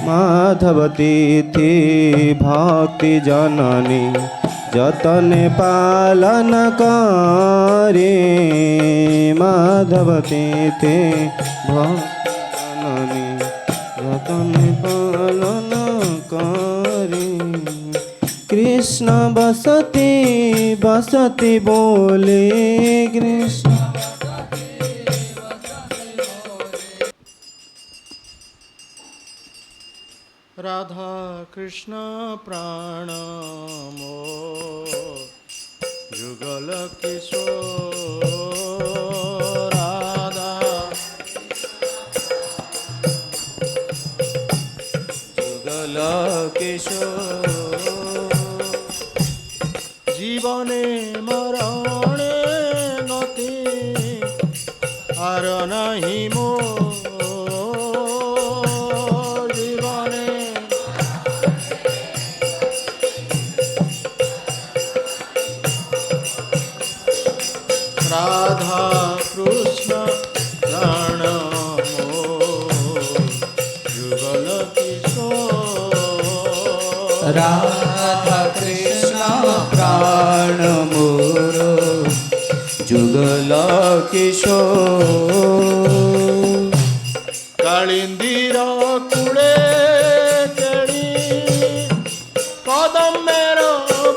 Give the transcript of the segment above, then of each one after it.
माधवती थी भक्ति जननी जतन पालन करे। माधवती थी भक्ति जननी जतन पालन करे। कृष्ण बसती बसती बोले कृष्ण। राधा कृष्ण प्राण मोर जुगल किशोर। राधा जुगल किशोर। जीवने मरणे गति आर नहीं मोर। राधा कृष्ण प्राण मोर जुगल किशोर। राधा कृष्ण प्राण मोर जुगल किशोर। कालिंदीर कूड़े केड़ी कदमेर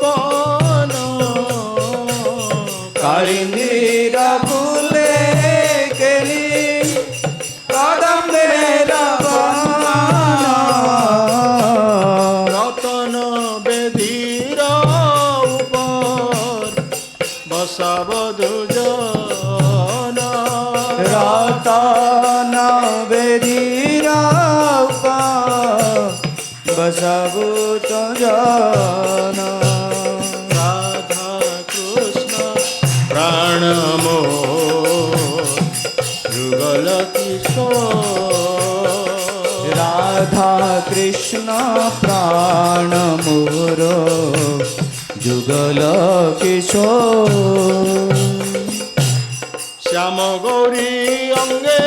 बन। कालिंदीर फूले केली कदमेर बन। रतन बेदीर ऊपर बसावधु जन। रतन बेदीर ऊपर बसावधु जन। राधा कृष्ण प्राण मोर जुगल किशोर। राधा कृष्ण प्राण मोर जुगल किशोर। श्याम गौरी अंगे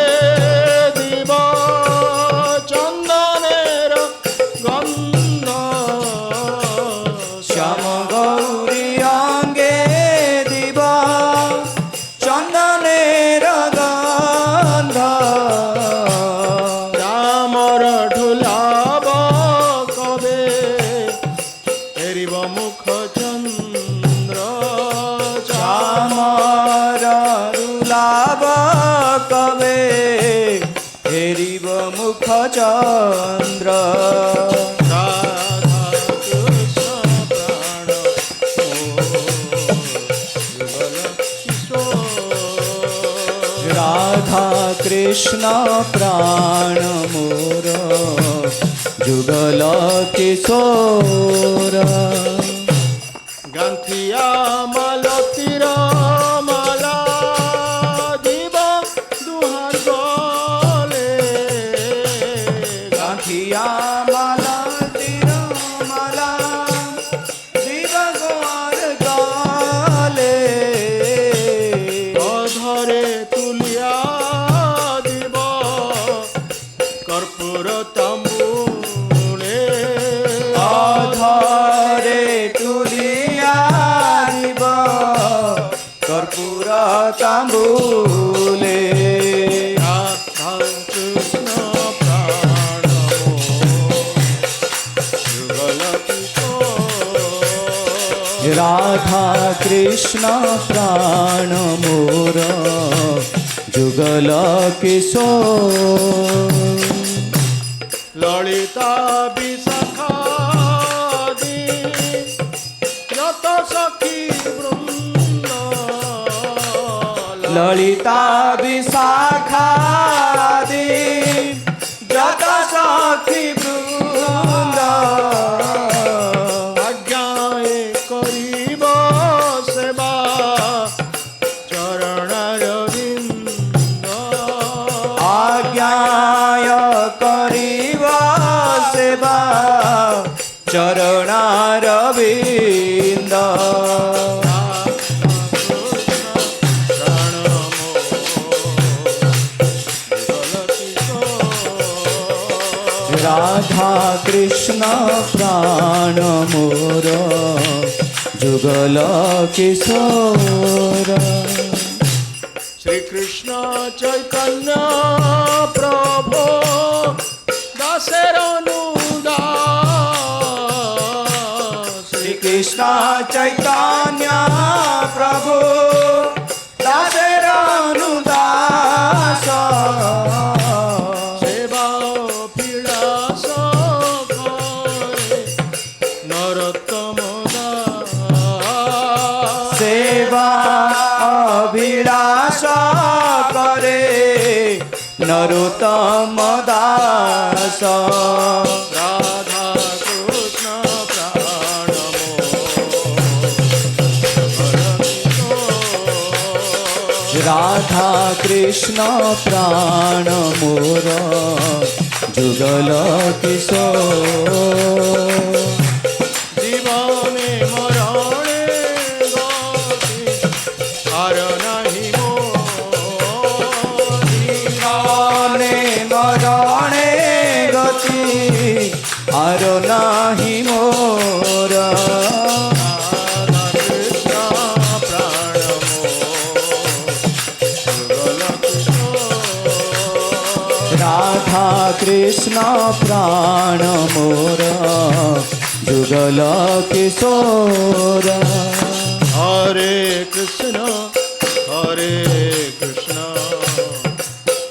दिव चंदनेर गंध। श्याम गौरी अंगे दिव चंदनेर गंध। रामर ढुलाब कबे एरिब मुख चंद्र। श्यामर रुलाभ कवे हेरिब मुख चंद्र। राधा कृष्ण प्राण मोर जुगल किशोर। राधा कृष्ण प्राण मोर जुगल किशोर। गांथिया मालतीर माला दिव दुहार गले। गांथिया माला तिर माला दिव गोर गले। अधरे तुलिया दिव कर्पूर तांबूले। अधरे तुलिया दिव कर्पूर तांबूले। राधा कृष्ण प्राण मोर जुगल किशोर। राधा कृष्ण प्राण मोर जुगल किशोर। ललिता विशाखा दी यत सखी वृंद। ललिता विशाखादि जत सखी वृंद। आज्ञाए करिब सेवा चरणरविंद। आज्ञाय करिब सेवा चरणारविंद। কৃষ্ণ প্রাণ মোর যুগল কিশোর শ্রী কৃষ্ণ চৈতন্য প্রভু দাসের অনুদাস শ্রীকৃষ্ণ চৈতন্য প্রভু দাসের অনুদাস সেবা বিলাস করে নরোত্তম দাস সেবা অভিলাষ করে নরোত্তম দাস রাধা কৃষ্ণ প্রাণ রাধা কৃষ্ণ প্রাণ মোর যুগল কিশোর জীবনে মরণে গতি আর নাহি জীবনে মরণে গতি আর নাহি মোর রাধা কৃষ্ণ প্রাণ মোর যুগল কিশোর হরে কৃষ্ণ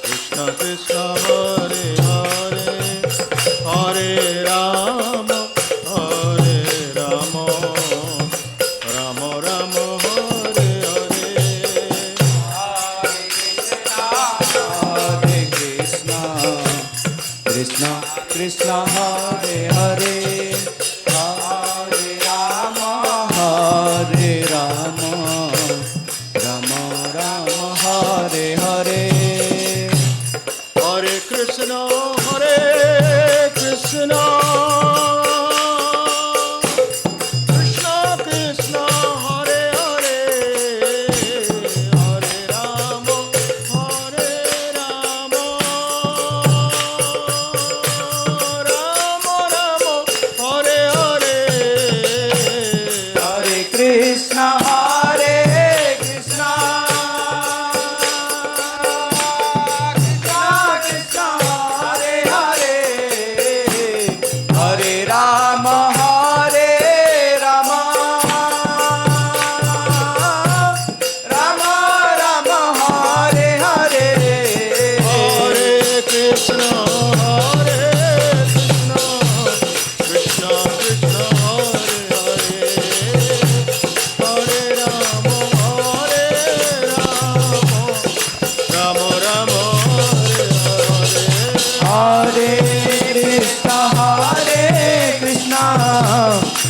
কৃষ্ণ কৃষ্ণ হরে হরে হরে রাম রাম রাম হরে হরে হরে কৃষ্ণ কৃষ্ণ কৃষ্ণ হরে হরে হরে রাম রাম রাম হরে হরে হরে কৃষ্ণ কৃষ্ণ কৃষ্ণ হরে হরে হরে রাম রাম রাম হরে হরে হরে কৃষ্ণ কৃষ্ণ কৃষ্ণ হরে হরে হরে রাম রাম রাম হরে হরে হরে কৃষ্ণ কৃষ্ণ কৃষ্ণ হরে হরে হরে রাম রাম রাম হরে হরে हरे कृष्ण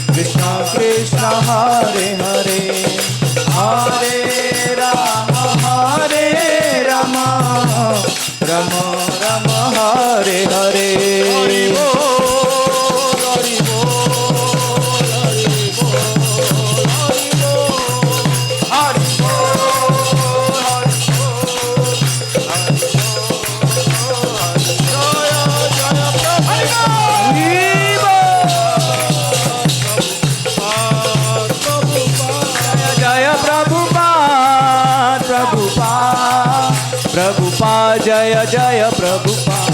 कृष्ण कृष्ण हरे हरे हरे राम राम राम हरे हरे হরি বল হরি বল হরি বল হরি বল जय प्रभुपाद प्रभुपाद जय जय प्रभुपाद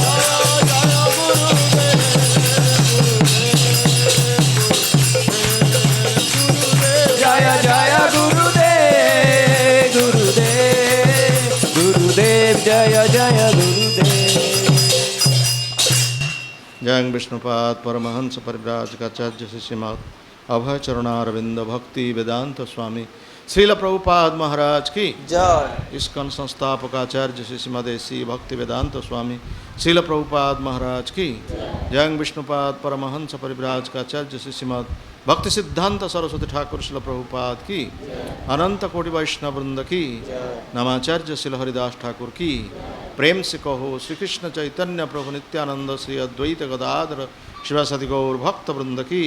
जय जय गुरुदेव गुरुदेव जय जय गुरुदेव जय विष्णुपाद परमहंस परिव्राजकाचार्य श्रीमद अभय चरणारविंद भक्ति वेदांत स्वामी श्रील प्रभुपाद महाराज की जय इस्कॉन संस्थापक आचार्य श्री श्रीमद श्री भक्ति वेदांत स्वामी श्रील प्रभुपाद महाराज की जय विष्णुपाद परमहंस परिव्राजकाचार्य श्री श्रीमद भक्ति सिद्धांत सरस्वती ठाकुर श्रील प्रभुपाद की अनंत कोटि वैष्णव वृंद की नमाचार्य श्रील हरिदास ठाकुर की प्रेम से कहो श्री कृष्ण चैतन्य प्रभु नित्यानंद श्री अद्वैत गदाधर शिवासदि गौर भक्त वृंद की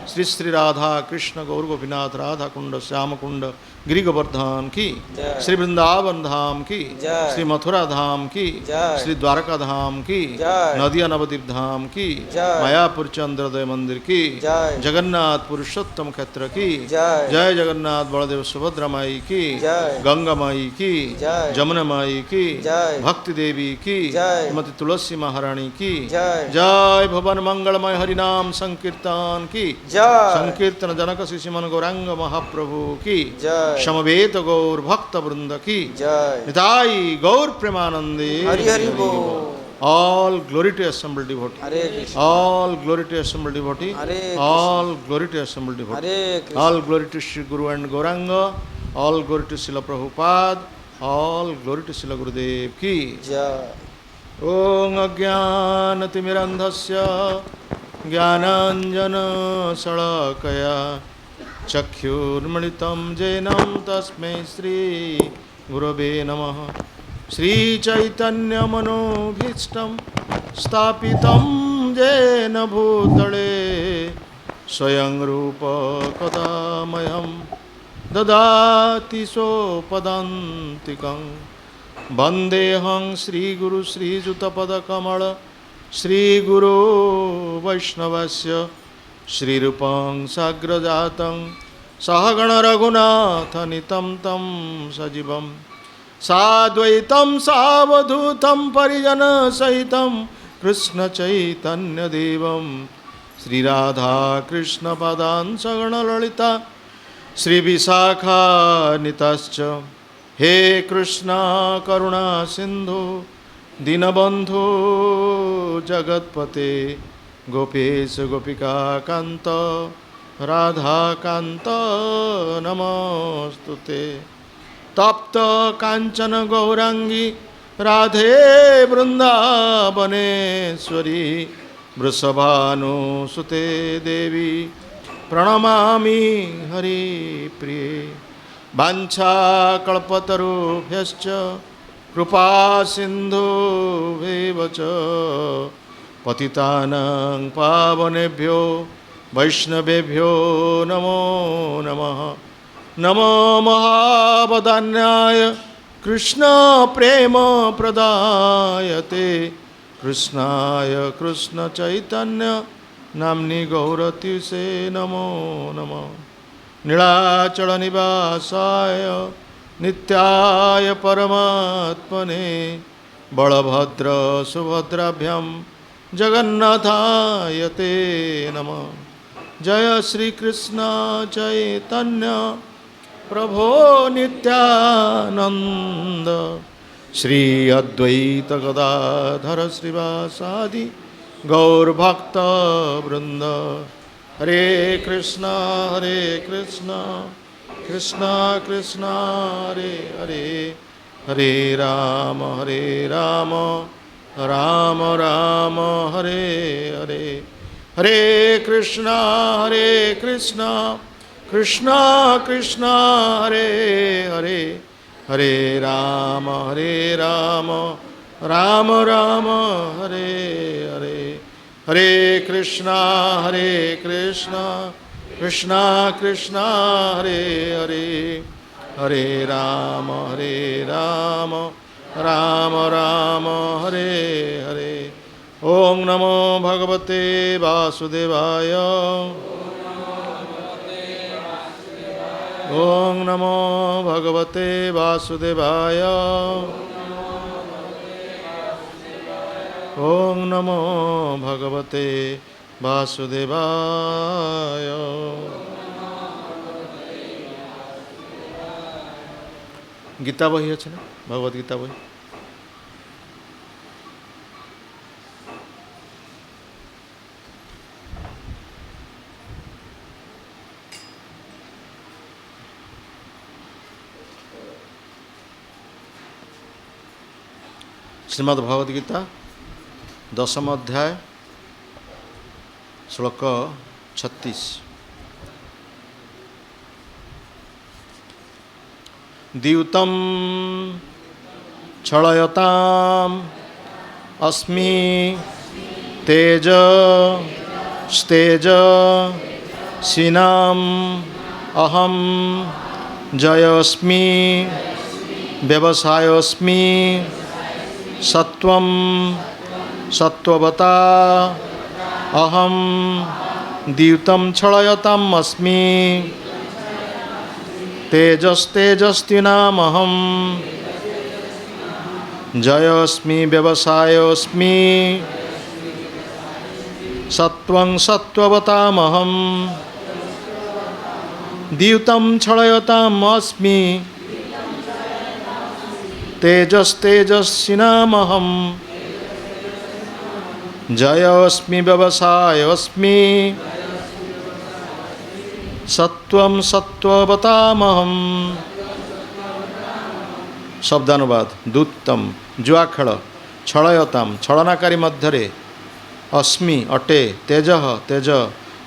श्री श्री राधा कृष्ण गौर गोपीनाथ राधा कुंड श्याम कुंड गिरि गोवर्धन की जय। श्री वृंदावन धाम की जय। श्री मथुरा धाम की जय। श्री द्वारका धाम की जय। नदिया नवद्वीप धाम की जय। मायापुर चंद्रोदय मंदिर की जय। जगन्नाथ पुरुषोत्तम क्षेत्र की जय। जय जगन्नाथ बलदेव सुभद्रा माई की जय। गंगा माई की जय। जमुना माई की जय। भक्ति देवी की जय। श्रीमती तुलसी महारानी की जय। जय भवन मंगलमय हरिनाम संकीर्तन की जय। संकीर्तन जनक शिशिमन गौरांग महाप्रभु की जय। समवेत गौर भक्त वृंद की जय। निताई गौर प्रेमानंदे हरि हरि बोल। All glory to assembled devotee. Hare Krishna. All glory to assembled devotee. Hare Krishna. All glory to assembled devotee. Hare Krishna. All glory to Sri Guru and Gauranga. All glory to Srila Prabhupada. All glory to Srila Gurudev की जय। ओम अज्ञानतिमिरन्धस्य ज्ञानाञ्जनशलाकया चक्षुर्मिलितं येन तस्मै श्रीगुरवे नमः श्रीचैतन्यमनोभीष्टं स्थापितं येन भूतले स्वयं रूप कदा मह्यं ददाति सोपदान्तिकं वन्देऽहं श्रीगुरु श्रीयुतपदकमल श्रीगुरो वैष्णवस्य श्रीरूपं साग्रजातं सहगण रघुनाथनितं तं सजीवं साद्वैतं सावधूतं परिजनसहितं कृष्णचैतन्यदेवं श्रीराधाकृष्णपदान् सगणललिता श्रीविशाखान्वितश्च हे कृष्णा करुणा सिंधु दीनबंधु जगत्पते गोपेश गोपिका कांत राधा कांत नमस्तुते तप्त कांचन गौरांगी राधे वृंदावनेश्वरी वृषभानुसुते देवी प्रणमामि हरिप्रिये वाञ्छाकल्पतरुभ्यश्च कृपा सिन्धुभ्येव च पतितानां पावनेभ्यो वैष्णवेभ्यो नमो नमः नमो महावदान्याय कृष्णप्रेमप्रदायते कृष्णाय कृष्णचैतन्य नाम्नि गौरतिसे नमो नमः नीलाचलनिवासाय नित्याय परमात्मने बलभद्र सुभद्राभ्यां जगन्नाथाय ते नमः जय श्री कृष्ण चैतन्य प्रभो नित्यानंद श्री अद्वैत गदाधर श्रीवासादि गौरभक्त वृंद हरे कृष्णा कृष्णा कृष्णा हरे हरे हरे राम राम राम हरे हरे हरे कृष्णा कृष्णा कृष्णा हरे हरे हरे राम राम हरे हरे हरे कृष्णा कृष्णा कृष्णा हरे हरे हरे राम राम हरे हरे ओम नमो भगवते वासुदेवाय ओम नमो भगवते वासुदेवाय ओम नमो भगवते वासुदेवाय गीता बही अच्छे ना भगवद गीता बही श्रीमद् भगवद गीता दशम अध्याय श्लोक 36 द्यूतं क्षलयताम् अस्मि तेज स्तेज सीनाम अहम जयोस्मि व्यवसायोस्मि सत्वं सत्ववता अहम द्यूतं छलयताम् अस्मि तेजस्तेजस्विनामहं जयोस्मि व्यवसायोस्मि सत्वं सत्ववतामहं द्यूतं छलयताम् अस्मि तेजस्तेजस्विनामहं जयोस्मि व्यवसायोस्मि सत्वं सत्ववतामहं। शब्दानुवाद दूतम जुआ खेल छलयताम छलनाकारी मध्यरे अस्मि अटे तेज तेज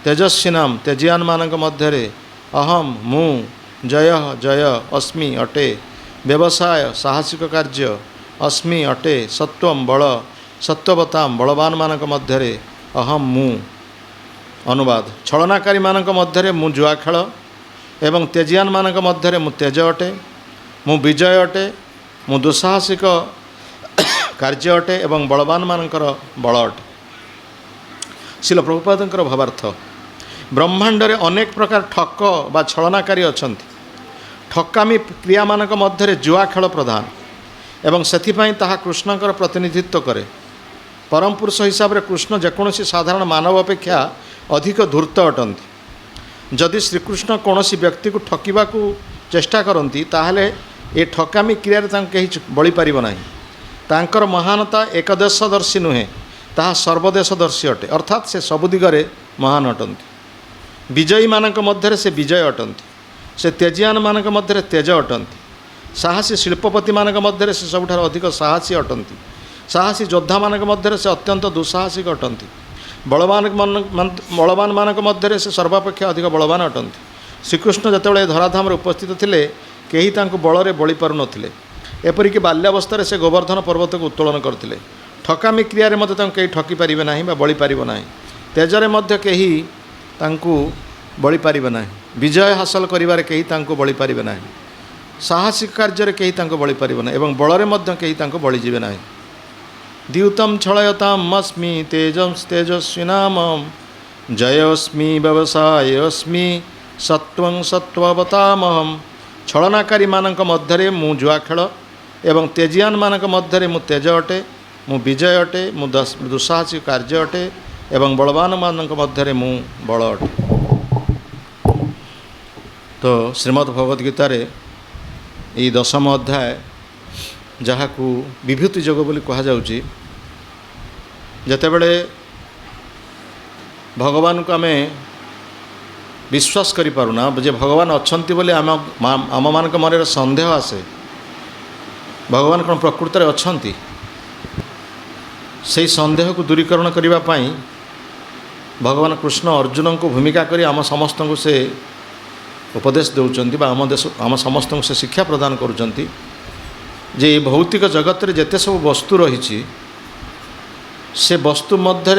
तेजस्विनाम तेजियान मानक मध्यरे अहम मु जय जय अस्मि अटे व्यवसाय साहसिक कार्य अस्मि अटे सत्वम बल सत्ववताम बलवान मानक मध्यरे अहम मु। अनुवाद छलनाकारी मानक मध्यरे मु जुआ खेल एवं तेजियान मानक मध्यरे मु तेज अटे मु विजय अटे मु दुस्साहसिक कार्य अटे एवं बलवान मानकर बल अटे। श्रील प्रभुपादଙ୍କର भावार्थ ब्रह्मांड रे अनेक प्रकार ठक बा छलनाकारी अछंती। ठकामी क्रिया मानक मध्यरे जुआ खेल प्रधान एवं सेथिपाई ताहा कृष्णकर प्रतिनिधित्व करे। परम पुरुष हिसाब रे कृष्ण जेकोसी साधारण मानव अपेक्षा अधिक धूर्त अटंती। जदि श्रीकृष्ण कौनसी व्यक्ति को ठकिबा को चेष्टा करती ताहले ए ठकामी क्रिया कहीं बड़ी पार ना। तांकर महानता एकदेशदर्शी नुहे ताहा सर्वदेशदर्शी अटे अर्थात से सबु दिगरे महान अटंती। विजयी मानक मध्यरे से विजय अटंती से तेजियान मानक मध्यरे तेज अटंती। साहसी शिल्पपति मानक मध्यरे से सबुठार अधिक साहसी अटंती। साहसी योद्धा मानक मध्यरे से अत्यंत दुस्साहसिक अटंती। बलवान मानक मध्यरे से सर्वापेक्षा अधिक बलवान अटंती। श्रीकृष्ण जितेबाला धराधाम उपस्थित थिले केही तांको बलरे बळी पारु नथिले। एपरिक बाल्यावस्था से गोवर्धन पर्वत को उत्तोलन करथिले। ठकामी क्रिया रे मध्य तांको केही ठकी पारिबे नाही बा बळी पारिबो नाही। तेजरे मध्य केही तांको बळी पारिबे नाही। विजय हासिल करिवारे केही तांको बळी पारिबे नाही। साहसिक कार्य रे केही तांको बळी पारिबे नाही एवं बलरे मध्य केही तांको बळी जिबे नाही। द्यूतं छलयताम् अस्मि तेजं तेजस्विनामं जयोस्मि व्यवसायोस्मि सत्वं सत्ववतामहं। छलनाकारी मानक मध्यरे मु जुआ खेल एवं तेजियान मानक मध्यरे मु तेज अटे मु विजय अटे मु दुस्साहसिक कार्य अटे एवं बलवान मानक मध्यरे मु बल अटे। तो श्रीमद् भगवद गीतार ये 10म अध्याय जहाँ को विभूति योग बोली कहा जाउची जेतेबेले भगवान को आमे विश्वास करि पारुना जे भगवान अछंती बोली आम मानक मन संदेह आसे भगवान कौन प्रकृत में अछंती से संदेह को दूरीकरण करने पाई भगवान कृष्ण अर्जुन को भूमिका करी आम समस्त को से उपदेश दौरान आम समस्त को से शिक्षा प्रदान करुँच जे भौतिक जगत रे जेते सब वस्तु रही से वस्तु मध्य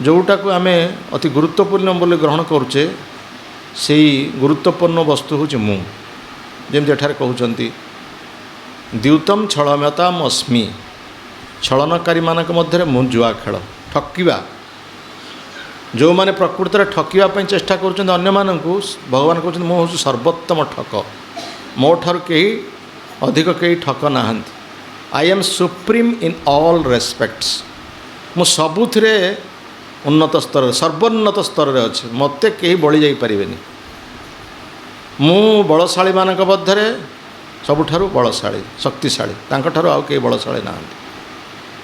जोटा को आमे अति गुरुत्वपूर्ण बोली ग्रहण करुचे से गुरुत्वपूर्ण वस्तु हूँ मु जमी एठार कहते द्यूतम छलमताम अस्मि छलनकारी मानक मध्य मु जुआ खेल ठकिबा जो माने प्रकृत में ठकिबा चेष्टा करुँच अन्य मानकु भगवान कहते मु हूँ सर्वोत्तम ठक मो ठार कहीं अधिक कई ठक ना। I am supreme in all respects मु सबुथिरे उन्नत स्तर सर्वोन्नत स्तर रे अच्छे मत कहीं बड़ी जापर मु बलशाली मानक मध्य सबुठारु बलशाली शक्तिशाली तांकठारु आउ कई बलशाली ना।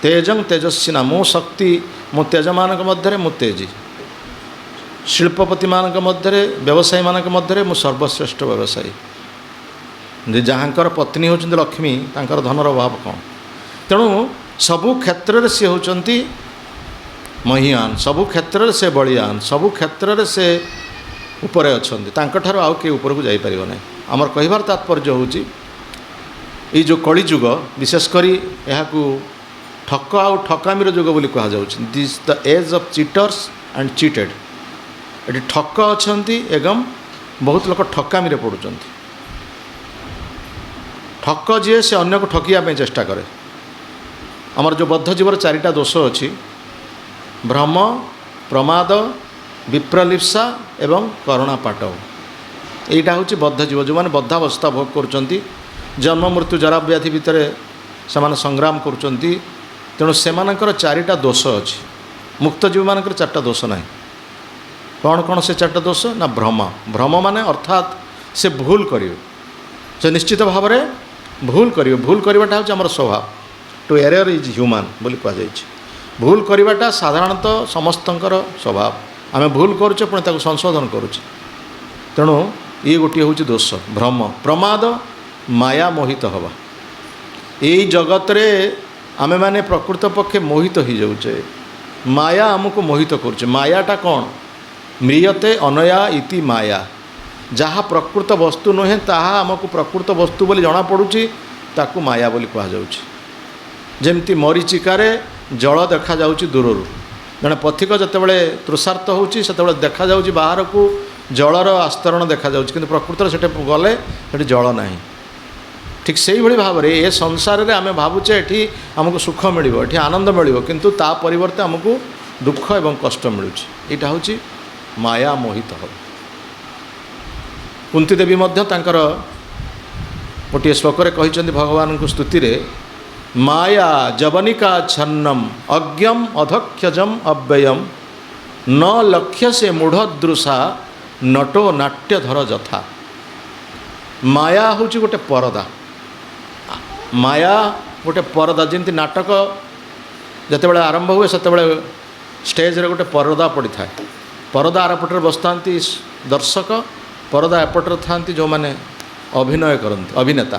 तेजं तेजस्विना मु शक्ति मु तेज मानक मध्य मु तेजी शिल्पपति मानक मध्य व्यवसायी मानक मध्य मु सर्वश्रेष्ठ व्यवसायी जहाँकर पत्नी होचंती लक्ष्मी तांकर धनर अभाव कौन तेणु सबु क्षेत्र रे से होचंती महियान सबु क्षेत्र रे से बलियान सबु क्षेत्र रे से उपरे अछंती तांकठार आउ के ऊपर को जाई परिबो नै। हमर कहिबार तात्पर्य होची ई जो कली जुग विशेष करी एहा को ठक आउ ठकामीर जुग बोली कहा जाउची this the age of cheaters and cheated. ये ठक अच्छा एवं बहुत लोग ठकामी पड़ुं। ठक जी से अन्य को ठकिया चेष्टा करे। आमर जो बद्ध जीवर चारिटा दोष अच्छी भ्रम, प्रमाद, विप्रलिप्सा एवं करुणापाटव। यहीटा हूँ बद्ध जीव जो मैंने बद्धावस्था भोग कर जन्म मृत्यु जरा व्याधि भितर से संग्राम कर तेणु से चारिटा दोष अच्छी। मुक्त जीव मान चार्टा दोष ना। कौन कौन से चार्टा दोष ना भ्रम। भ्रम माने अर्थात से भूल करिवे, से निश्चित भाव में भूल करिवे। भूल करवाटा हूँ आमर स्वभाव। टू एरर इज ह्यूमान बोली कहुई। भूल करवाटा साधारणतः समस्तंकर स्वभाव। आम भूल करुचे पुणी ताको संशोधन करुचे। तेणु ये गोटे हूँ दोष भ्रम। प्रमाद माया मोहित हवा। यही जगत रे आमे माने प्रकृत पक्षे मोहित हो जाऊे। माया आमको मोहित करुचे। मायाटा कौन? म्रियते अनया इति माया। जहाँ प्रकृत वस्तु नुहे ताहा आमको प्रकृत वस्तु बोली जना पड़ुची ताकू माया बोली कहा जाउची। जेमती मरीचिकार जल देखा जाउची दूररू। जड़े पथिक जितेबाला तृषार्थ होउची सेतेबाला देखा जाउची बाहर को जलर आस्तरण देखा जाउची, किंतु प्रकृत सेटे गले सेठी जल नाही। ठीक से ही भाव में ये संसार रे आमे भावुचे एठी हमको सुख मिलिबो, एठी आनंद मिलिबो, किंतु ता परिवर्ते हमको दुख एवं कष्ट मिलुची। एटा होउची माया मोहित हो। कुंती देवी मध्य तांकर गोटे श्लोक रे कहिचंदी भगवान को स्तुति रे, माया जवनिका छन्नम अज्ञम अधक्षजम अव्ययम न लक्ष्य से मूढ़दृशा नटो नाट्यधर जथा। माया हूँ गोटे परदा। माया गोटे परदा जमी नाटक जितेबाला आरंभ हुए से स्टेज रे गोटे परदा पड़ी था। परदा आरपटे बसता दर्शक, परदा एपटे था जो मैंने अभिनय करते अभिनेता।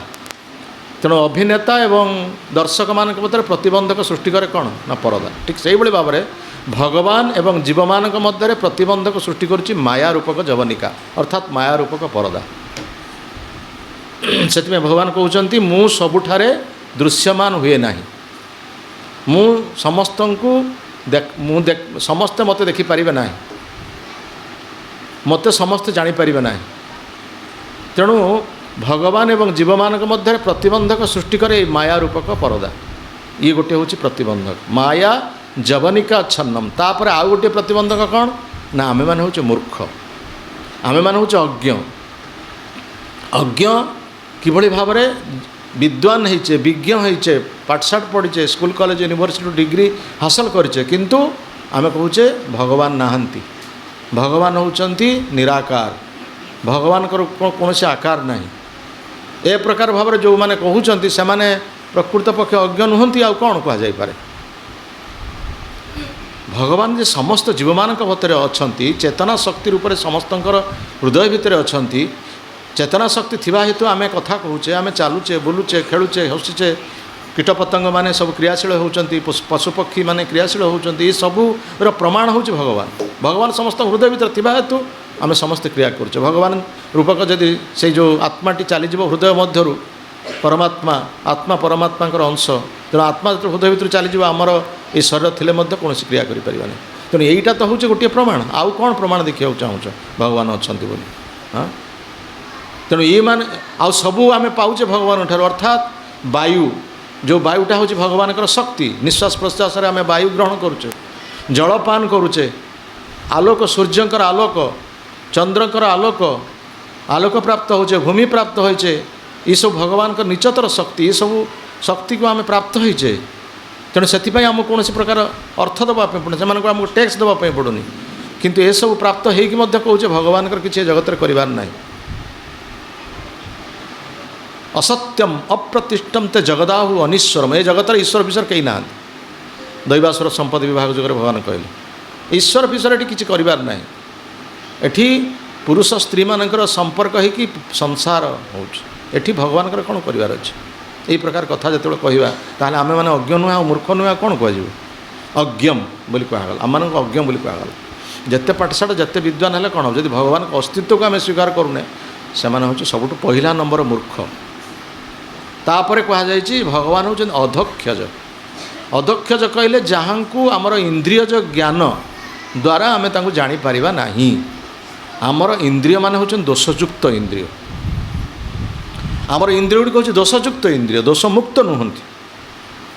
तेणु अभिनेता एवं दर्शक मान मध्य प्रतिबंधक सृष्टि करे कौन ना परदा। ठीक से ही भाव में भगवान एवं जीव मान मध्य प्रतिबंधक सृष्टि करुच्ची माया रूपक जवनिका अर्थात माया रूपक परदा। से भगवान कहते मु सबुठारे दृश्यमान हुए ना, मु समस्त को समस्ते मत देखिपारे ना, मत समस्ते जानीपारे ना। तेणु भगवान एवं जीव मान मध्य प्रतिबंधक सृष्टि करे माया रूपक परदा। ये गोटे हूँ प्रतिबंधक माया जवनिका छन्नम। तापर आउ गोटे प्रतिबंधक कौन ना आमे माने हूँ मूर्ख, आमे माने हूँ अज्ञ। अज्ञ किभली भाव में विद्वान होइचे, विज्ञ होइचे, पाठशाठ पढ़ीचे, स्कूल कॉलेज यूनिवर्सिटी डिग्री हासिल करिचे, किंतु आमे कहूचे भगवान नाहंती। भगवान होउचंती निराकार, भगवान कौन से आकार नहीं। ए प्रकार भाव में जो मैंने कहते से माने प्रकृत पक्ष अज्ञ नुहंती। आ कौन कह जाई पारे? भगवान जे समस्त जीव मान भीतर अच्छी चेतना शक्ति रूप से समस्तंकर हृदय भितर अच्छी। चेतना शक्ति थिबा हेतु आम कथा कहूचे, आम चलुचे, बुलुचे, खेलुचे, हसुचे, कीटपतंग मैंने सब क्रियाशील होती, पशुपक्षी मैंने क्रियाशील होती। ये सबूर प्रमाण हूँ भगवान। भगवान समस्त हृदय भितर थिबा हेतु आम समस्ते क्रिया करुचे। भगवान रूपक जदि से जो आत्माटी चलीज हृदय मध्यरु परमात्मा, आत्मा परमात्मा अंश, तेणु आत्मा जो हृदय भितर चलीज आमर ये शरीर थिले कौन क्रिया करें। तेणु यहीटा तो हूँ गोटे प्रमाण। आउ कौन प्रमाण देखा चाहूँ भगवान अच्छा बोली? हाँ, तेणु ये मान आउ सबू आम पाचे भगवान ठार। अर्थात वायु, जो वायुटा हूँ भगवान शक्ति। निश्वास प्रश्वास आम वायु ग्रहण करुचे, जलपान करुचे, आलोक सूर्यंकर आलोक, चंद्रकर आलोक, आलोक प्राप्त होचे, भूमि प्राप्त होचे। ये सब भगवान का निचतर शक्ति। ये सब शक्ति को आम प्राप्त होचे। तेणु से आम कौन प्रकार अर्थ देवाई पड़े, से आमको टैक्स देवाई पड़ूनी, किंतु ये सब प्राप्त होगी कहे भगवान किसी जगत में करार ना। असत्यम अप्रतिष्ठम ते जगदाहु अनीश्वरम। ये जगत ईश्वर विषय कहीं ना। दैवासुर संपत्ति विभाग जुगे भगवान कहले ईश्वर विषय ये किसी करार ना। एठी पुरुष स्त्री मानकर संपर्क है कि संसार होठी भगवान कौन करार अच्छे। यही प्रकार कथा जो कहवा ताहले आमे माने अज्ञ नुआ मूर्ख नुआ कौन कह अज्ञम बोली कहगला। आम मानक अज्ञ बोली कहगला। जिते पाठशाठ जिते विद्वान है कौन जब भगवान अस्तित्व को आम स्वीकार करूने से हूँ सबुठ पहला नंबर मूर्ख। तापर कहुई भगवान हूँ अधक्षज। अधक्षज कहले जहाँ को आमर इंद्रियज ज्ञान ଦ୍ୱାରା ଆମେ ତାଙ୍କୁ ଜାଣିପାରିବା ନାହିଁ। ଆମର ଇନ୍ଦ୍ରିୟମାନେ ହେଉଛନ୍ତି ଦୋଷଯୁକ୍ତ ଇନ୍ଦ୍ରିୟ। ଆମର ଇନ୍ଦ୍ରିୟ ଗୁଡ଼ିକ ହେଉଛି ଦୋଷଯୁକ୍ତ ଇନ୍ଦ୍ରିୟ, ଦୋଷମୁକ୍ତ ନୁହନ୍ତି।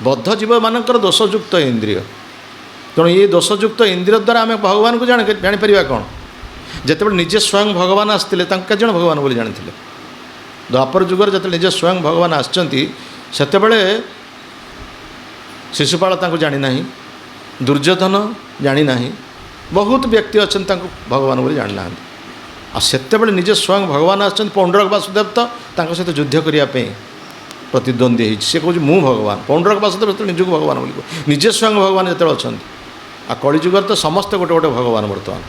ବଦ୍ଧ ଜୀବମାନଙ୍କର ଦୋଷଯୁକ୍ତ ଇନ୍ଦ୍ରିୟ। ତେଣୁ ଏ ଦୋଷଯୁକ୍ତ ଇନ୍ଦ୍ରିୟ ଦ୍ୱାରା ଆମେ ଭଗବାନଙ୍କୁ ଜାଣିପାରିବା କ'ଣ? ଯେତେବେଳେ ନିଜେ ସ୍ୱୟଂ ଭଗବାନ ଆସିଥିଲେ ତାଙ୍କୁ କେତେ ଜଣ ଭଗବାନ ବୋଲି ଜାଣିଥିଲେ? ଦ୍ୱାପର ଯୁଗରେ ଯେତେବେଳେ ନିଜେ ସ୍ୱୟଂ ଭଗବାନ ଆସିଛନ୍ତି ସେତେବେଳେ ଶିଶୁପାଳ ତାଙ୍କୁ ଜାଣିନାହିଁ, ଦୁର୍ଯ୍ୟୋଧନ ଜାଣିନାହିଁ, ବହୁତ ବ୍ୟକ୍ତି ଅଛନ୍ତି ତାଙ୍କୁ ଭଗବାନ ବୋଲି ଜାଣିନାହାନ୍ତି। ଆଉ ସେତେବେଳେ ନିଜେ ସ୍ୱୟଂ ଭଗବାନ ଆସିଛନ୍ତି, ପୌଣ୍ଡରକ ବାସୁଦେବ ତ ତାଙ୍କ ସହିତ ଯୁଦ୍ଧ କରିବା ପାଇଁ ପ୍ରତିଦ୍ୱନ୍ଦ୍ୱୀ ହେଇଛି। ସେ କହୁଛି ମୁଁ ଭଗବାନ। ପୌଣ୍ଡରକ ବାସୁଦେବ ଯେତେବେଳେ ନିଜକୁ ଭଗବାନ ବୋଲି ନିଜେ ସ୍ୱୟଂ ଭଗବାନ ଯେତେବେଳେ ଅଛନ୍ତି। ଆଉ କଳିଯୁଗରେ ତ ସମସ୍ତେ ଗୋଟେ ଗୋଟେ ଭଗବାନ ବର୍ତ୍ତମାନ।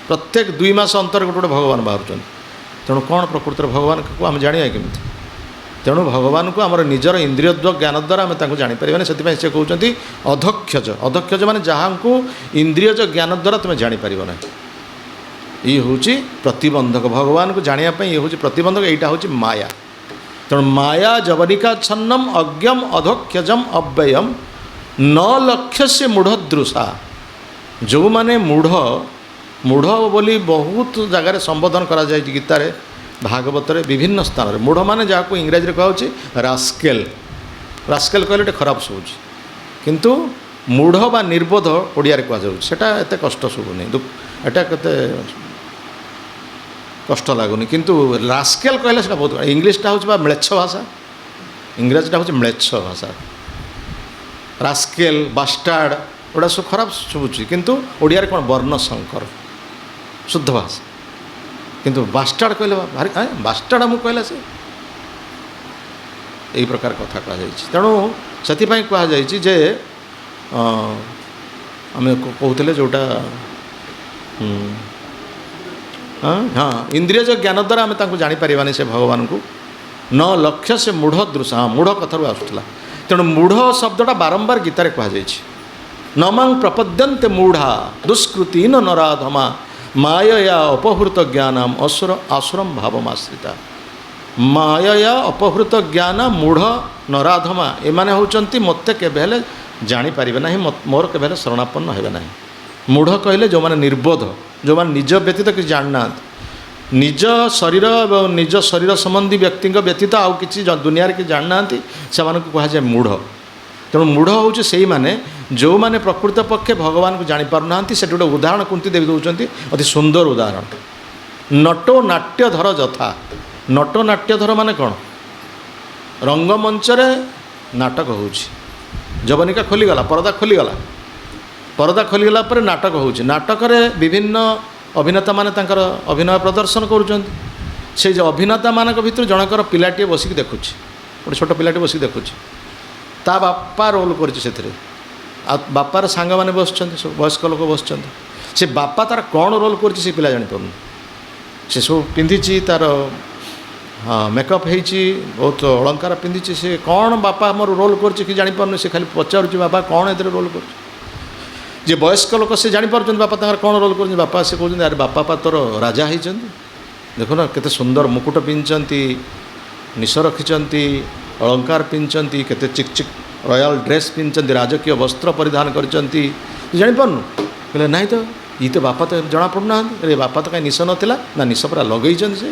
ପ୍ରତ୍ୟେକ 2 ମାସ ଅନ୍ତର ଗୋଟେ ଗୋଟେ ଭଗବାନ ବାହାରୁଛନ୍ତି। ତେଣୁ କ'ଣ ପ୍ରକୃତରେ ଭଗବାନକୁ ଆମେ ଜାଣିବା କେମିତି? ତେଣୁ ଭଗବାନଙ୍କୁ ଆମର ନିଜର ଇନ୍ଦ୍ରିୟ ଜ୍ଞାନ ଦ୍ୱାରା ଆମେ ତାଙ୍କୁ ଜାଣିପାରିବାନି। ସେଥିପାଇଁ ସେ କହୁଛନ୍ତି ଅଧକ୍ଷଜ। ଅଧକ୍ଷଜ ମାନେ ଯାହାଙ୍କୁ ଇନ୍ଦ୍ରିୟଜ ଜ୍ଞାନ ଦ୍ୱାରା ତୁମେ ଜାଣିପାରିବ ନାହିଁ। ଇଏ ହେଉଛି ପ୍ରତିବନ୍ଧକ। ଭଗବାନଙ୍କୁ ଜାଣିବା ପାଇଁ ଇଏ ହେଉଛି ପ୍ରତିବନ୍ଧକ। ଏଇଟା ହେଉଛି ମାୟା। ତେଣୁ ମାୟା ଜବନିକାଚ୍ଛନ୍ନମ୍ ଅଜ୍ଞମ୍ ଅଧକ୍ଷଜମ୍ ଅବ୍ୟୟମ୍ ନ ଲକ୍ଷ୍ୟସ୍ୟ ମୂଢ଼ଦୃଶା। ଯେଉଁମାନେ ମୂଢ଼ ବୋଲି ବହୁତ ଜାଗାରେ ସମ୍ବୋଧନ କରାଯାଇଛି ଗୀତାରେ, ଭାଗବତରେ, ବିଭିନ୍ନ ସ୍ଥାନରେ। ମୂଢ଼ ମାନେ ଯାହାକୁ ଇଂରାଜୀରେ କୁହାଯାଉଛି ରାସ୍କେଲ। ରାସ୍କେଲ କହିଲେ ଗୋଟେ ଖରାପ ଶୁଭୁଛି, କିନ୍ତୁ ମୂଢ଼ ବା ନିର୍ବୋଧ ଓଡ଼ିଆରେ କୁହାଯାଉଛି। ସେଟା ଏତେ କଷ୍ଟ ଶୁଭୁନି, ଏଟା କେତେ କଷ୍ଟ ଲାଗୁନି, କିନ୍ତୁ ରାସ୍କେଲ କହିଲେ ସେଟା ବହୁତ। ଇଂଲିଶଟା ହେଉଛି ବା ମ୍ଲେଚ୍ଛ ଭାଷା, ଇଂରାଜୀଟା ହେଉଛି ମ୍ଲେଚ୍ଛ ଭାଷା। ରାସ୍କେଲ, ବାଷ୍ଟାର୍ଡ଼ ଏଗୁଡ଼ା ସବୁ ଖରାପ ଶୁଭୁଛି, କିନ୍ତୁ ଓଡ଼ିଆରେ କ'ଣ ବର୍ଣ୍ଣ ସଂକର, ଶୁଦ୍ଧ ଭାଷା। କିନ୍ତୁ ବାଷ୍ଟାର୍ଡ଼ କହିଲେ ଭାରି ବାଷ୍ଟାର୍ଡ଼ ମୁଁ କହିଲା ସେ ଏହି ପ୍ରକାର କଥା କୁହାଯାଇଛି। ତେଣୁ ସେଥିପାଇଁ କୁହାଯାଇଛି ଯେ ଆମେ କହୁଥିଲେ ଯେଉଁଟା ହଁ ଇନ୍ଦ୍ରିୟଜ ଜ୍ଞାନ ଦ୍ୱାରା ଆମେ ତାଙ୍କୁ ଜାଣିପାରିବାନି ସେ ଭଗବାନଙ୍କୁ। ନ ଲକ୍ଷ୍ୟ ସେ ମୂଢ଼ ଦୃଶ୍ୟ। ହଁ, ମୂଢ଼ କଥାରୁ ଆସୁଥିଲା। ତେଣୁ ମୂଢ଼ ଶବ୍ଦଟା ବାରମ୍ବାର ଗୀତାରେ କୁହାଯାଇଛି। ନମାଂ ପ୍ରପଦ୍ୟନ୍ତେ ମୂଢ଼ା ଦୁଷ୍କୃତି ନ ନରାଧମା ମାୟୟା ଅପହୃତ ଜ୍ଞାନମ୍ ଆସୁରମ୍ ଭାବମାଶ୍ରିତା। ମାୟୟା ଅପହୃତ ଜ୍ଞାନ ମୂଢ଼ ନରାଧମା, ଏମାନେ ହେଉଛନ୍ତି ମୋତେ କେବେ ହେଲେ ଜାଣିପାରିବେ ନାହିଁ, ମୋର କେବେ ହେଲେ ଶରଣାପନ୍ନ ହେବେ ନାହିଁ। ମୂଢ଼ କହିଲେ ଯେଉଁମାନେ ନିର୍ବୋଧ, ଯେଉଁମାନେ ନିଜ ବ୍ୟତୀତ କିଛି ଜାଣିନାହାନ୍ତି, ନିଜ ଶରୀର ଏବଂ ନିଜ ଶରୀର ସମ୍ବନ୍ଧୀ ବ୍ୟକ୍ତିଙ୍କ ବ୍ୟତୀତ ଆଉ କିଛି ଦୁନିଆରେ କିଛି ଜାଣିନାହାନ୍ତି, ସେମାନଙ୍କୁ କୁହାଯାଏ ମୂଢ଼। ତେଣୁ ମୂଢ଼ ହେଉଛି ସେଇମାନେ ଯେଉଁମାନେ ପ୍ରକୃତ ପକ୍ଷେ ଭଗବାନଙ୍କୁ ଜାଣିପାରୁନାହାନ୍ତି। ସେଠି ଗୋଟେ ଉଦାହରଣ କୁନ୍ତି ଦେଇ ଦେଉଛନ୍ତି, ଅତି ସୁନ୍ଦର ଉଦାହରଣ। ନଟୋ ନାଟ୍ୟଧର ଯଥା। ନଟୋ ନାଟ୍ୟଧର ମାନେ କ'ଣ? ରଙ୍ଗମଞ୍ଚରେ ନାଟକ ହେଉଛି, ଯବନିକା ଖୋଲିଗଲା, ପରଦା ଖୋଲିଗଲା। ପରଦା ଖୋଲିଗଲା ପରେ ନାଟକ ହେଉଛି। ନାଟକରେ ବିଭିନ୍ନ ଅଭିନେତାମାନେ ତାଙ୍କର ଅଭିନୟ ପ୍ରଦର୍ଶନ କରୁଛନ୍ତି। ସେଇ ଯେ ଅଭିନେତାମାନଙ୍କ ଭିତରୁ ଜଣଙ୍କର ପିଲାଟିଏ ବସିକି ଦେଖୁଛି, ଗୋଟେ ଛୋଟ ପିଲାଟିଏ ବସିକି ଦେଖୁଛି। ତା ବାପା ରୋଲ୍ କରିଛି ସେଥିରେ, ଆଉ ବାପାର ସାଙ୍ଗମାନେ ବସୁଛନ୍ତି, ସବୁ ବୟସ୍କ ଲୋକ ବସୁଛନ୍ତି। ସେ ବାପା ତାର କ'ଣ ରୋଲ୍ କରିଛି ସେ ପିଲା ଜାଣିପାରୁନି। ସେ ସବୁ ପିନ୍ଧିଛି, ତାର ମେକଅପ୍ ହେଇଛି, ବହୁତ ଅଳଙ୍କାର ପିନ୍ଧିଛି। ସେ କ'ଣ ବାପା ଆମର ରୋଲ୍ କରିଛି କି ଜାଣିପାରୁନି। ସେ ଖାଲି ପଚାରୁଛି ବାପା କ'ଣ ଏଥିରେ ରୋଲ୍ କରୁଛି। ଯେ ବୟସ୍କ ଲୋକ ସେ ଜାଣିପାରୁଛନ୍ତି ବାପା ତାଙ୍କର କ'ଣ ରୋଲ୍ କରୁଛନ୍ତି। ବାପା ସେ କହୁଛନ୍ତି ଆରେ ବାପା ତୋର ରାଜା ହେଇଛନ୍ତି, ଦେଖୁନ କେତେ ସୁନ୍ଦର ମୁକୁଟ ପିନ୍ଧିଛନ୍ତି, ନିଶ ରଖିଛନ୍ତି, ଅଳଙ୍କାର ପିନ୍ଧିଛନ୍ତି, କେତେ ଚିକ୍ ଚିକ୍ ରୟାଲ୍ ଡ୍ରେସ୍ ପିନ୍ଧିଛନ୍ତି, ରାଜକୀୟ ବସ୍ତ୍ର ପରିଧାନ କରିଛନ୍ତି। ତୁ ଜାଣିପାରୁନୁ? କହିଲେ ନାହିଁ ତ, ଇଏ ତ ବାପା ତ ଜଣାପଡ଼ୁନାହାନ୍ତି। ଆରେ ବାପା ତ କାହିଁ ନିଶ ନଥିଲା ନା, ନିଶ ପୁରା ଲଗେଇଛନ୍ତି।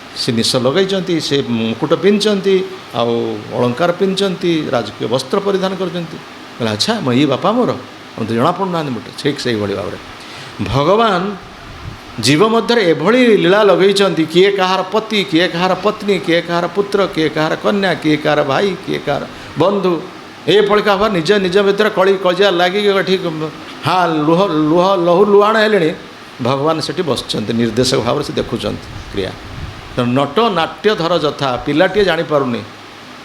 ସେ ନିଶ ଲଗେଇଛନ୍ତି, ସେ ମୁକୁଟ ପିନ୍ଧିଛନ୍ତି, ଆଉ ଅଳଙ୍କାର ପିନ୍ଧିଛନ୍ତି, ରାଜକୀୟ ବସ୍ତ୍ର ପରିଧାନ କରିଛନ୍ତି। କହିଲେ ଆଚ୍ଛା ଇଏ ବାପା ମୋର, ମୋତେ ଜଣାପଡ଼ୁନାହାନ୍ତି ମୋଟେ। ଠିକ୍ ସେଇଭଳି ଭାବରେ ଭଗବାନ ଜୀବ ମଧ୍ୟରେ ଏଭଳି ଲୀଳା ଲଗେଇଛନ୍ତି। କିଏ କାହାର ପତି, କିଏ କାହାର ପତ୍ନୀ, କିଏ କାହାର ପୁତ୍ର, କିଏ କାହାର କନ୍ୟା, କିଏ କାହାର ଭାଇ, କିଏ କାହାର ବନ୍ଧୁ। ଏଭଳିକା ଭାବରେ ନିଜ ନିଜ ଭିତରେ କଳି କଜିଆ ଲାଗିକି ଏଠି ଲହୁ ଲୁହାଣ ହେଲେଣି। ଭଗବାନ ସେଠି ବସିଛନ୍ତି ନିର୍ଦ୍ଦେଶକ ଭାବରେ, ସେ ଦେଖୁଛନ୍ତି କ୍ରିୟା। ତେଣୁ ନଟ ନାଟ୍ୟଧର ଯଥା। ପିଲାଟିଏ ଜାଣିପାରୁନି,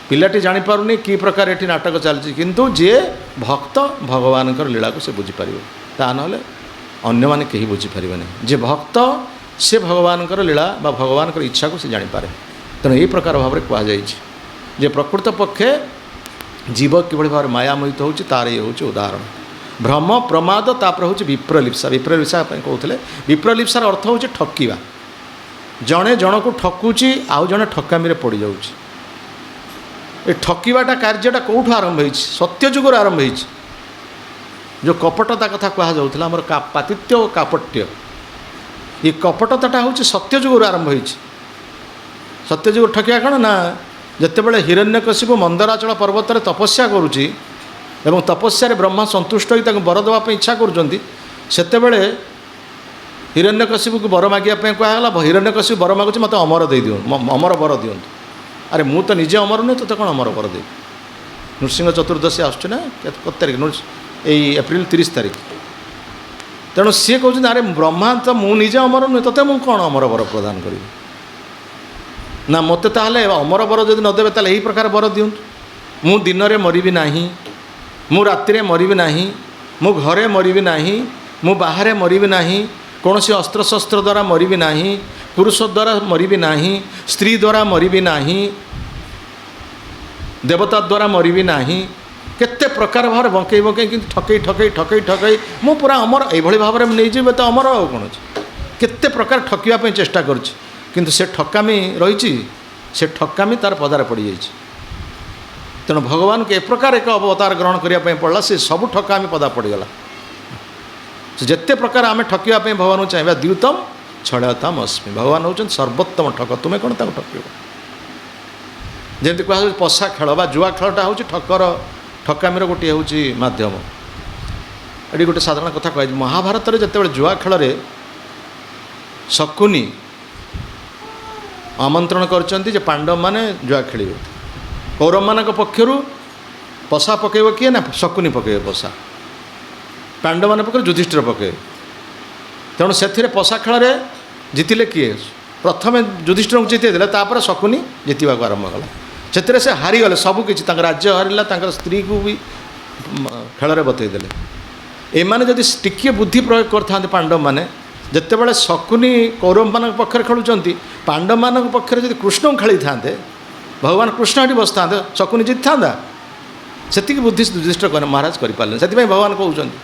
ପିଲାଟି ଜାଣିପାରୁନି କି ପ୍ରକାର ଏଠି ନାଟକ ଚାଲିଛି, କିନ୍ତୁ ଯିଏ ଭକ୍ତ ଭଗବାନଙ୍କର ଲୀଳାକୁ ସେ ବୁଝିପାରିବ, ତା ନହେଲେ ଅନ୍ୟମାନେ କେହି ବୁଝିପାରିବେନି। ଯିଏ ଭକ୍ତ ସେ ଭଗବାନଙ୍କର ଲୀଳା ବା ଭଗବାନଙ୍କର ଇଚ୍ଛାକୁ ସେ ଜାଣିପାରେ। ତେଣୁ ଏହି ପ୍ରକାର ଭାବରେ କୁହାଯାଇଛି ଯେ ପ୍ରକୃତ ପକ୍ଷେ ଜୀବ କିଭଳି ଭାବରେ ମାୟାମୋହିତ ହେଉଛି ତାର ଇଏ ହେଉଛି ଉଦାହରଣ। ଭ୍ରମ ପ୍ରମାଦ, ତାପରେ ହେଉଛି ବିପ୍ରଲିପ୍ସା। ବିପ୍ରଲିପ୍ସା ପାଇଁ କହୁଥିଲେ, ବିପ୍ରଲିପ୍ସାର ଅର୍ଥ ହେଉଛି ଠକିବା। ଜଣେ ଜଣକୁ ଠକୁଛି, ଆଉ ଜଣେ ଠକାମିରେ ପଡ଼ିଯାଉଛି। ଏ ଠକିବାଟା କାର୍ଯ୍ୟଟା କେଉଁଠୁ ଆରମ୍ଭ ହେଇଛି? ସତ୍ୟ ଯୁଗରୁ ଆରମ୍ଭ ହେଇଛି। ଯେଉଁ କପଟତା କଥା କୁହାଯାଉଥିଲା ଆମର ପାତିତ୍ୟ ଓ କାପଟ୍ୟ, ଏ କପଟତାଟା ହେଉଛି ସତ୍ୟ ଯୁଗରୁ ଆରମ୍ଭ ହୋଇଛି। ସତ୍ୟ ଯୁଗ ଠକିବା କ'ଣ ନା, ଯେତେବେଳେ ହିରଣ୍ୟକଶିପୁ ମନ୍ଦରାଚଳ ପର୍ବତରେ ତପସ୍ୟା କରୁଛି ଏବଂ ତପସ୍ୟାରେ ବ୍ରହ୍ମା ସନ୍ତୁଷ୍ଟ ହୋଇ ତାଙ୍କୁ ବର ଦେବା ପାଇଁ ଇଚ୍ଛା କରୁଛନ୍ତି, ସେତେବେଳେ ହିରଣ୍ୟକଶିପୁକୁ ବର ମାଗିବା ପାଇଁ କୁହାଗଲା। ହିରଣ୍ୟକଶିପୁ ବର ମାଗୁଛି, ମୋତେ ଅମର ଦେଇଦିଅନ୍ତୁ, ଅମର ବର ଦିଅନ୍ତୁ। ଆରେ ମୁଁ ତ ନିଜେ ଅମର ନୁହେଁ, ତୋତେ କ'ଣ ଅମର ବର ଦେବି? ନୃସିଂହ ଚତୁର୍ଦ୍ଦଶୀ ଆସୁଛି ନା କେତେ ତାରିଖ? ଏଇ ଏପ୍ରିଲ 30 ତାରିଖ। ତେଣୁ ସିଏ କହୁଛନ୍ତି, ଆରେ ବ୍ରହ୍ମା ତ ମୁଁ ନିଜେ ଅମର ନୁହେଁ, ତୋତେ ମୁଁ କ'ଣ ଅମର ବର ପ୍ରଦାନ କରିବି? ନା ମୋତେ ତାହେଲେ ଅମର ବର ଯଦି ନ ଦେବେ ତାହେଲେ ଏହି ପ୍ରକାର ବର ଦିଅନ୍ତୁ। ମୁଁ ଦିନରେ ମରିବି ନାହିଁ, ମୁଁ ରାତିରେ ମରିବି ନାହିଁ, ମୁଁ ଘରେ ମରିବି ନାହିଁ, ମୁଁ ବାହାରେ ମରିବି ନାହିଁ, କୌଣସି ଅସ୍ତ୍ରଶସ୍ତ୍ର ଦ୍ୱାରା ମରିବି ନାହିଁ, ପୁରୁଷ ଦ୍ୱାରା ମରିବି ନାହିଁ, ସ୍ତ୍ରୀ ଦ୍ୱାରା ମରିବି ନାହିଁ, ଦେବତା ଦ୍ୱାରା ମରିବି ନାହିଁ। କେତେ ପ୍ରକାର ଭାବରେ ବଙ୍କେଇ ବଙ୍କେଇ କିନ୍ତୁ ଠକେଇ ଠକେଇ ଠକେଇ ଠକେଇ ମୁଁ ପୁରା ଅମର ଏଇଭଳି ଭାବରେ ନେଇଯିବି ତ ଅମର ଆଉ କ'ଣ ଅଛି। କେତେ ପ୍ରକାର ଠକିବା ପାଇଁ ଚେଷ୍ଟା କରୁଛି, କିନ୍ତୁ ସେ ଠକାମି ରହିଛି, ସେ ଠକାମି ତାର ପଦାରେ ପଡ଼ିଯାଇଛି। ତେଣୁ ଭଗବାନଙ୍କୁ ଏ ପ୍ରକାର ଏକ ଅବତାର ଗ୍ରହଣ କରିବା ପାଇଁ ପଡ଼ିଲା, ସେ ସବୁ ଠକାମି ପଦା ପଡ଼ିଗଲା। ସେ ଯେତେ ପ୍ରକାର ଆମେ ଠକିବା ପାଇଁ ଭଗବାନଙ୍କୁ ଚାହିଁବା, ଦ୍ୟୁତମ ଛଳୟତାମ ଅସ୍ମି, ଭଗବାନ ହେଉଛନ୍ତି ସର୍ବୋତ୍ତମ ଠକ, ତୁମେ କ'ଣ ତାଙ୍କୁ ଠକିବ? ଯେମିତି କୁହାଯାଉଛି ପଶା ଖେଳ ବା ଜୁଆ ଖେଳଟା ହେଉଛି ଠକାମିର ଗୋଟିଏ ହେଉଛି ମାଧ୍ୟମ। ଏଠି ଗୋଟେ ସାଧାରଣ କଥା କୁହାଯାଇଛି, ମହାଭାରତରେ ଯେତେବେଳେ ଜୁଆ ଖେଳରେ ଶକୁନି ଆମନ୍ତ୍ରଣ କରିଛନ୍ତି ଯେ ପାଣ୍ଡବମାନେ ଜୁଆ ଖେଳିବେ, କୌରବମାନଙ୍କ ପକ୍ଷରୁ ପଶା ପକାଇବ କିଏ ନା ଶକୁନି ପକାଇବେ ପଶା, ପାଣ୍ଡବମାନଙ୍କ ପକ୍ଷରୁ ଯୁଧିଷ୍ଠିର ପକାଇବେ। ତେଣୁ ସେଥିରେ ପଶା ଖେଳରେ ଜିତିଲେ କିଏ? ପ୍ରଥମେ ଯୁଧିଷ୍ଠିରଙ୍କୁ ଜିତେଇ ଦେଲେ, ତାପରେ ଶକୁନି ଜିତିବାକୁ ଆରମ୍ଭ କଲା। ସେଥିରେ ସେ ହାରିଗଲେ, ସବୁକିଛି ତାଙ୍କ ରାଜ୍ୟ ହାରିଲା, ତାଙ୍କର ସ୍ତ୍ରୀକୁ ବି ଖେଳରେ ବତେଇ ଦେଲେ। ଏମାନେ ଯଦି ଟିକିଏ ବୁଦ୍ଧି ପ୍ରୟୋଗ କରିଥାନ୍ତି ପାଣ୍ଡବମାନେ, ଯେତେବେଳେ ଶକୁନି କୌରବମାନଙ୍କ ପକ୍ଷରେ ଖେଳୁଛନ୍ତି, ପାଣ୍ଡବମାନଙ୍କ ପକ୍ଷରେ ଯଦି କୃଷ୍ଣଙ୍କୁ ଖେଳିଥାନ୍ତେ, ଭଗବାନ କୃଷ୍ଣ ଏଠି ବସିଥାନ୍ତେ, ଶକୁନି ଜିତିଥାନ୍ତା। ସେତିକି ବୁଦ୍ଧି ଯୁଧିଷ୍ଠିର ମହାରାଜ କରିପାରିଲେନି। ସେଥିପାଇଁ ଭଗବାନ କହୁଛନ୍ତି,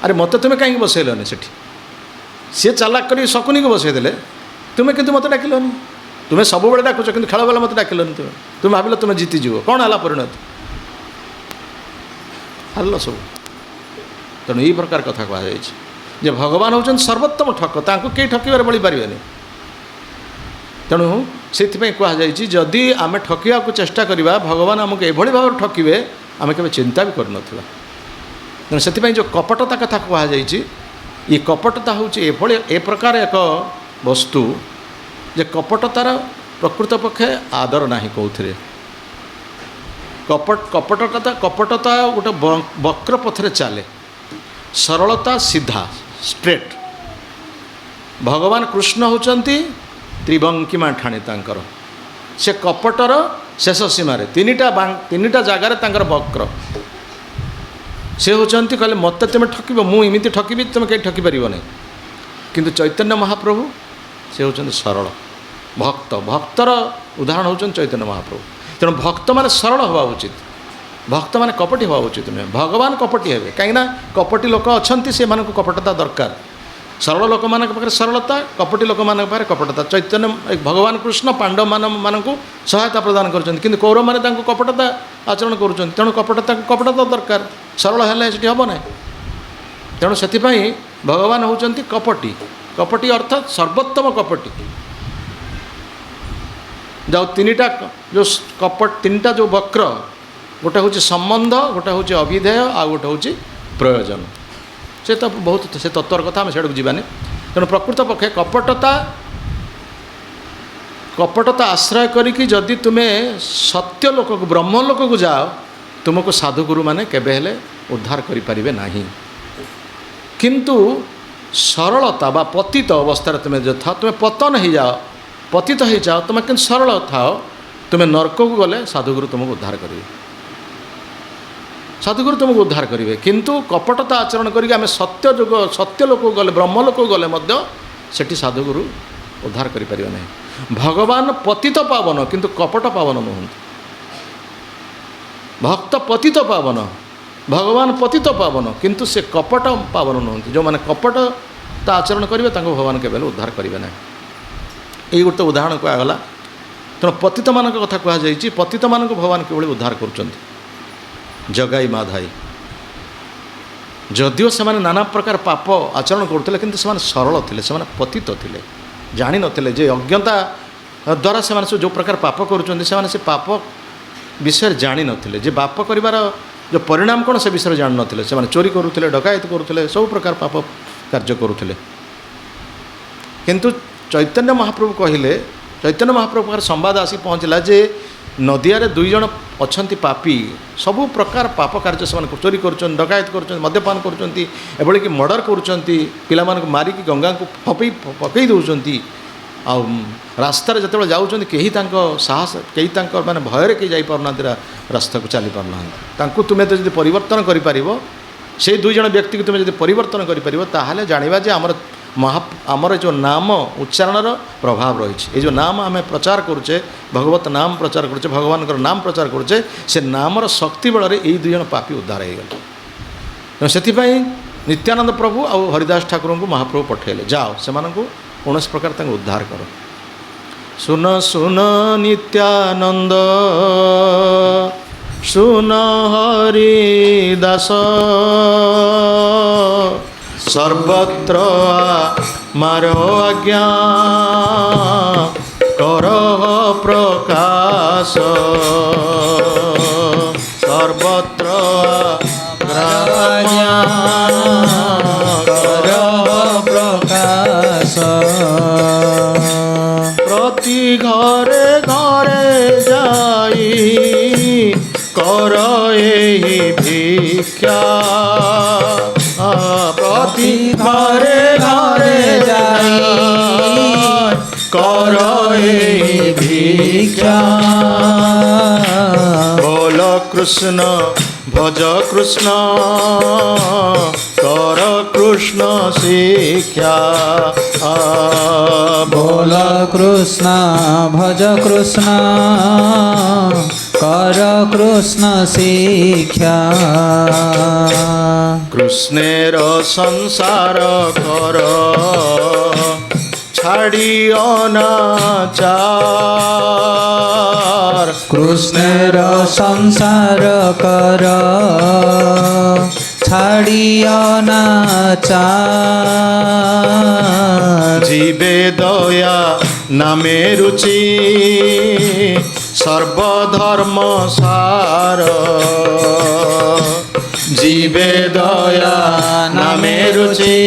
ଆରେ ମୋତେ ତୁମେ କାହିଁକି ବସେଇଲନି ସେଠି? ସିଏ ଚାଲାକ କରି ଶକୁନିକୁ ବସେଇ ଦେଲେ, ତୁମେ କିନ୍ତୁ ମୋତେ ଡାକିଲନି। ତୁମେ ସବୁବେଳେ ଡାକୁଛ, କିନ୍ତୁ ଖେଳ ବେଳେ ମୋତେ ଡାକିଲନି। ତୁମେ ଭାବିଲ ତୁମେ ଜିତିଯିବ, କ'ଣ ହେଲା ପରିଣତି? ହାରିଲ ସବୁ। ତେଣୁ ଏହି ପ୍ରକାର କଥା କୁହାଯାଇଛି ଯେ ଭଗବାନ ହେଉଛନ୍ତି ସର୍ବୋତ୍ତମ ଠକ, ତାଙ୍କୁ କେହି ଠକିବାରେ ବଳି ପାରିବେନି। ତେଣୁ ସେଥିପାଇଁ କୁହାଯାଇଛି, ଯଦି ଆମେ ଠକିବାକୁ ଚେଷ୍ଟା କରିବା, ଭଗବାନ ଆମକୁ ଏଭଳି ଭାବରେ ଠକିବେ ଆମେ କେବେ ଚିନ୍ତା ବି କରିନଥିବା। ତେଣୁ ସେଥିପାଇଁ ଯେଉଁ କପଟତା କଥା କୁହାଯାଇଛି, ଏ କପଟତା ହେଉଛି ଏଭଳି ଏ ପ୍ରକାର ଏକ ବସ୍ତୁ ଯେ କପଟତାର ପ୍ରକୃତ ପକ୍ଷେ ଆଦର ନାହିଁ କେଉଁଥିରେ। କପଟତା ଗୋଟେ ବକ୍ର ପଥରେ ଚାଲେ, ସରଳତା ସିଧା ଷ୍ଟ୍ରେଟ୍। ଭଗବାନ କୃଷ୍ଣ ହେଉଛନ୍ତି ତ୍ରିବଙ୍କିମା ଠାଣି ତାଙ୍କର, ସେ କପଟର ଶେଷ ସୀମାରେ ତିନିଟା ଜାଗାରେ ତାଙ୍କର ବକ୍ର। ସେ ହେଉଛନ୍ତି କହିଲେ ମୋତେ ତୁମେ ଠକିବ, ମୁଁ ଏମିତି ଠକିବି ତୁମେ କେହି ଠକିପାରିବ ନାହିଁ। କିନ୍ତୁ ଚୈତନ୍ୟ ମହାପ୍ରଭୁ ସେ ହେଉଛନ୍ତି ସରଳ ଭକ୍ତର ଉଦାହରଣ ହେଉଛନ୍ତି ଚୈତନ୍ୟ ମହାପ୍ରଭୁ। ତେଣୁ ଭକ୍ତମାନେ ସରଳ ହେବା ଉଚିତ, ଭକ୍ତମାନେ କପଟି ହେବା ଉଚିତ ନୁହେଁ। ଭଗବାନ କପଟି ହେବେ, କାହିଁକିନା କପଟି ଲୋକ ଅଛନ୍ତି, ସେମାନଙ୍କୁ କପଟତା ଦରକାର। ସରଳ ଲୋକମାନଙ୍କ ପାଖରେ ସରଳତା, କପଟି ଲୋକମାନଙ୍କ ପାଖରେ କପଟତା। ଚୈତନ୍ୟ ଭଗବାନ କୃଷ୍ଣ ପାଣ୍ଡବମାନଙ୍କୁ ସହାୟତା ପ୍ରଦାନ କରୁଛନ୍ତି, କିନ୍ତୁ କୌରବମାନେ ତାଙ୍କୁ କପଟତା ଆଚରଣ କରୁଛନ୍ତି। ତେଣୁ କପଟତା ଦରକାର, ସରଳ ହେଲେ ସେଠି ହେବ ନାହିଁ। ତେଣୁ ସେଥିପାଇଁ ଭଗବାନ ହେଉଛନ୍ତି କପଟି। କପଟି ଅର୍ଥାତ୍ ସର୍ବୋତ୍ତମ କପଟି। ଯେଉଁ ତିନିଟା ଯେଉଁ ବକ୍ର, ଗୋଟେ ହେଉଛି ସମ୍ବନ୍ଧ, ଗୋଟେ ହେଉଛି ଅଭିଧେୟ, ଆଉ ଗୋଟେ ହେଉଛି ପ୍ରୟୋଜନ। ସେ ତ ବହୁତ ସେ ତତ୍ତ୍ୱର କଥା, ଆମେ ସେଠାକୁ ଯିବାନି। ତେଣୁ ପ୍ରକୃତ ପକ୍ଷେ କପଟତା ଆଶ୍ରୟ କରିକି ଯଦି ତୁମେ ସତ୍ୟ ଲୋକକୁ ବ୍ରହ୍ମ ଲୋକକୁ ଯାଅ, ତୁମକୁ ସାଧୁଗୁରୁମାନେ କେବେ ହେଲେ ଉଦ୍ଧାର କରିପାରିବେ ନାହିଁ। କିନ୍ତୁ ସରଳତା ବା ପତିତ ଅବସ୍ଥାରେ ତୁମେ ଥାଅ, ତୁମେ ପତନ ପତିତ ହେଇଯାଅ, ତୁମେ କିନ୍ତୁ ସରଳ ଥାଅ, ତୁମେ ନର୍କକୁ ଗଲେ ସାଧୁଗୁରୁ ତୁମକୁ ଉଦ୍ଧାର କରିବେ। ସାଧୁଗୁରୁ ତୁମକୁ ଉଦ୍ଧାର କରିବେ। କିନ୍ତୁ କପଟତା ଆଚରଣ କରିକି ଆମେ ସତ୍ୟ ଲୋକକୁ ଗଲେ, ବ୍ରହ୍ମ ଲୋକକୁ ଗଲେ ମଧ୍ୟ ସେଠି ସାଧୁଗୁରୁ ଉଦ୍ଧାର କରିପାରିବେ ନାହିଁ। ଭଗବାନ ପତିତ ପାବନ, କିନ୍ତୁ କପଟ ପାବନ ନୁହନ୍ତି। ଭକ୍ତ ପତିତ ପାବନ, ଭଗବାନ ପତିତ ପାବନ, କିନ୍ତୁ ସେ କପଟ ପାବନ ନୁହନ୍ତି। ଯେଉଁମାନେ କପଟତା ଆଚରଣ କରିବେ ତାଙ୍କୁ ଭଗବାନ କେବେ ହେଲେ ଉଦ୍ଧାର କରିବେ ନାହିଁ। ଏଇ ଗୋଟେ ଉଦାହରଣ କୁହାଗଲା। ତେଣୁ ପତିତମାନଙ୍କ କଥା କୁହାଯାଇଛି, ପତିତମାନଙ୍କୁ ଭଗବାନ କିଭଳି ଉଦ୍ଧାର କରୁଛନ୍ତି। ଜଗାଇ ମାଧାଇ ଯଦିଓ ସେମାନେ ନାନା ପ୍ରକାର ପାପ ଆଚରଣ କରୁଥିଲେ କିନ୍ତୁ ସେମାନେ ସରଳ ଥିଲେ, ସେମାନେ ପତିତ ଥିଲେ, ଜାଣିନଥିଲେ ଯେ ଅଜ୍ଞତା ଦ୍ୱାରା ସେମାନେ ସବୁ ଯେଉଁ ପ୍ରକାର ପାପ କରୁଛନ୍ତି ସେମାନେ ସେ ପାପ ବିଷୟରେ ଜାଣିନଥିଲେ, ଯେ ପାପ କରିବାର ଯେଉଁ ପରିଣାମ କ'ଣ ସେ ବିଷୟରେ ଜାଣିନଥିଲେ। ସେମାନେ ଚୋରି କରୁଥିଲେ, ଡକାୟତ କରୁଥିଲେ, ସବୁ ପ୍ରକାର ପାପ କାର୍ଯ୍ୟ କରୁଥିଲେ। କିନ୍ତୁ ଚୈତନ୍ୟ ମହାପ୍ରଭୁ କହିଲେ, ଚୈତନ୍ୟ ମହାପ୍ରଭୁ ପାଖରେ ସମ୍ବାଦ ଆସି ପହଞ୍ଚିଲା ଯେ ନଦିଆରେ 2 ଜଣ ଅଛନ୍ତି ପାପୀ, ସବୁ ପ୍ରକାର ପାପ କାର୍ଯ୍ୟ ସେମାନେ ଚୋରି କରୁଛନ୍ତି, ଡକାୟତ କରୁଛନ୍ତି, ମଦ୍ୟପାନ କରୁଛନ୍ତି, ଏଭଳିକି ମର୍ଡ଼ର କରୁଛନ୍ତି, ପିଲାମାନଙ୍କୁ ମାରିକି ଗଙ୍ଗାକୁ ପକାଇ ଦେଉଛନ୍ତି। ଆଉ ରାସ୍ତାରେ ଯେତେବେଳେ ଯାଉଛନ୍ତି କେହି ତାଙ୍କ ସାହସ, କେହି ତାଙ୍କ ମାନେ ଭୟରେ କେହି ଯାଇପାରୁନାହାନ୍ତି, ରାସ୍ତାକୁ ଚାଲିପାରୁନାହାନ୍ତି। ତାଙ୍କୁ ତୁମେ ତ ଯଦି ପରିବର୍ତ୍ତନ କରିପାରିବ, ସେଇ 2 ଜଣ ବ୍ୟକ୍ତିକୁ ତୁମେ ଯଦି ପରିବର୍ତ୍ତନ କରିପାରିବ, ତାହେଲେ ଜାଣିବା ଯେ ଆମର ଯେଉଁ ନାମ ଉଚ୍ଚାରଣର ପ୍ରଭାବ ରହିଛି। ଏ ଯେଉଁ ନାମ ଆମେ ପ୍ରଚାର କରୁଛେ, ଭଗବତ ନାମ ପ୍ରଚାର କରୁଛେ, ଭଗବାନଙ୍କର ନାମ ପ୍ରଚାର କରୁଛେ, ସେ ନାମର ଶକ୍ତି ବଳରେ ଏଇ 2 ଜଣ ପାପୀ ଉଦ୍ଧାର ହେଇଗଲେ। ତେଣୁ ସେଥିପାଇଁ ନିତ୍ୟାନନ୍ଦ ପ୍ରଭୁ ଆଉ ହରିଦାସ ଠାକୁରଙ୍କୁ ମହାପ୍ରଭୁ ପଠାଇଲେ, ଯାଅ ସେମାନଙ୍କୁ କୌଣସି ପ୍ରକାର ତାଙ୍କୁ ଉଦ୍ଧାର କର। ଶୁନ ଶୁନ ନିତ୍ୟାନନ୍ଦ, ଶୁନ ହରିଦାସ, ସର୍ବତ୍ର ମାର ଆଜ୍ଞା କର ପ୍ରକାଶ, ସର୍ବତ୍ର ଆଜ୍ଞା କର ପ୍ରକାଶ। ପ୍ରତି ଘରେ ଘରେ ଯାଇ କର ଏହି ଭିକ୍ଷା, প্রতি ঘরে ঘরে যাই কর এই ভিক্ষা। বল কৃষ্ণ ভজ কৃষ্ণ কর কৃষ্ণ শিক্ষা। बोल कृष्ण भज कृष्ण कर कृष्ण शिक्षा। কৃষ্ণের সংসার কর ছাড়ি অনাচার। কৃষ্ণের সংসার কর ছাড়ি অনাচার। জীবে দয়া নামে রুচি সর্বধর্ম সার। জীবে দয়া নামে রুচি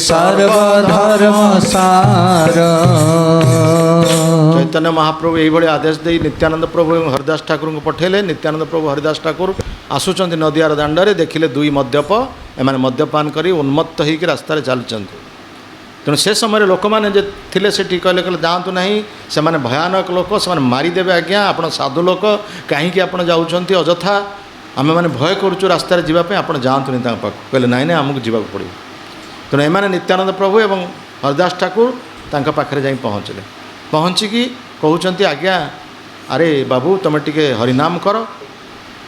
সর্বধর্ম সার। চৈতন্য মহাপ্রভু এইভাবে আদেশ দিয়ে নিত্যানন্দ প্রভু এবং হরিদাস ঠাকুরଙ୍କୁ পঠাইলে। নিত্যানন্দ প্রভু হরিদাস ঠাকুর ଆସୁଛନ୍ତି ନଦିଆର ଦାଣ୍ଡରେ, ଦେଖିଲେ 2 ମଦ୍ୟପ, ଏମାନେ ମଦ୍ୟପାନ କରି ଉନ୍ମତ୍ତ ହେଇକି ରାସ୍ତାରେ ଚାଲୁଛନ୍ତି। ତେଣୁ ସେ ସମୟରେ ଲୋକମାନେ ଯେ ଥିଲେ ସେଠି କହିଲେ ଯାଆନ୍ତୁ ନାହିଁ, ସେମାନେ ଭୟାନକ ଲୋକ, ସେମାନେ ମାରିଦେବେ ଆଜ୍ଞା, ଆପଣ ସାଧୁ ଲୋକ, କାହିଁକି ଆପଣ ଯାଉଛନ୍ତି ଅଯଥା, ଆମେମାନେ ଭୟ କରୁଛୁ ରାସ୍ତାରେ ଯିବା ପାଇଁ, ଆପଣ ଯାଆନ୍ତୁନି ତାଙ୍କ ପାଖକୁ। କହିଲେ ନାଇଁ ନାଇଁ ଆମକୁ ଯିବାକୁ ପଡ଼ିବ। ତେଣୁ ଏମାନେ ନିତ୍ୟାନନ୍ଦ ପ୍ରଭୁ ଏବଂ ହରିଦାସ ଠାକୁର ତାଙ୍କ ପାଖରେ ଯାଇ ପହଞ୍ଚିଲେ। ପହଞ୍ଚିକି କହୁଛନ୍ତି ଆଜ୍ଞା ଆରେ ବାବୁ ତୁମେ ଟିକେ ହରିନାମ କର,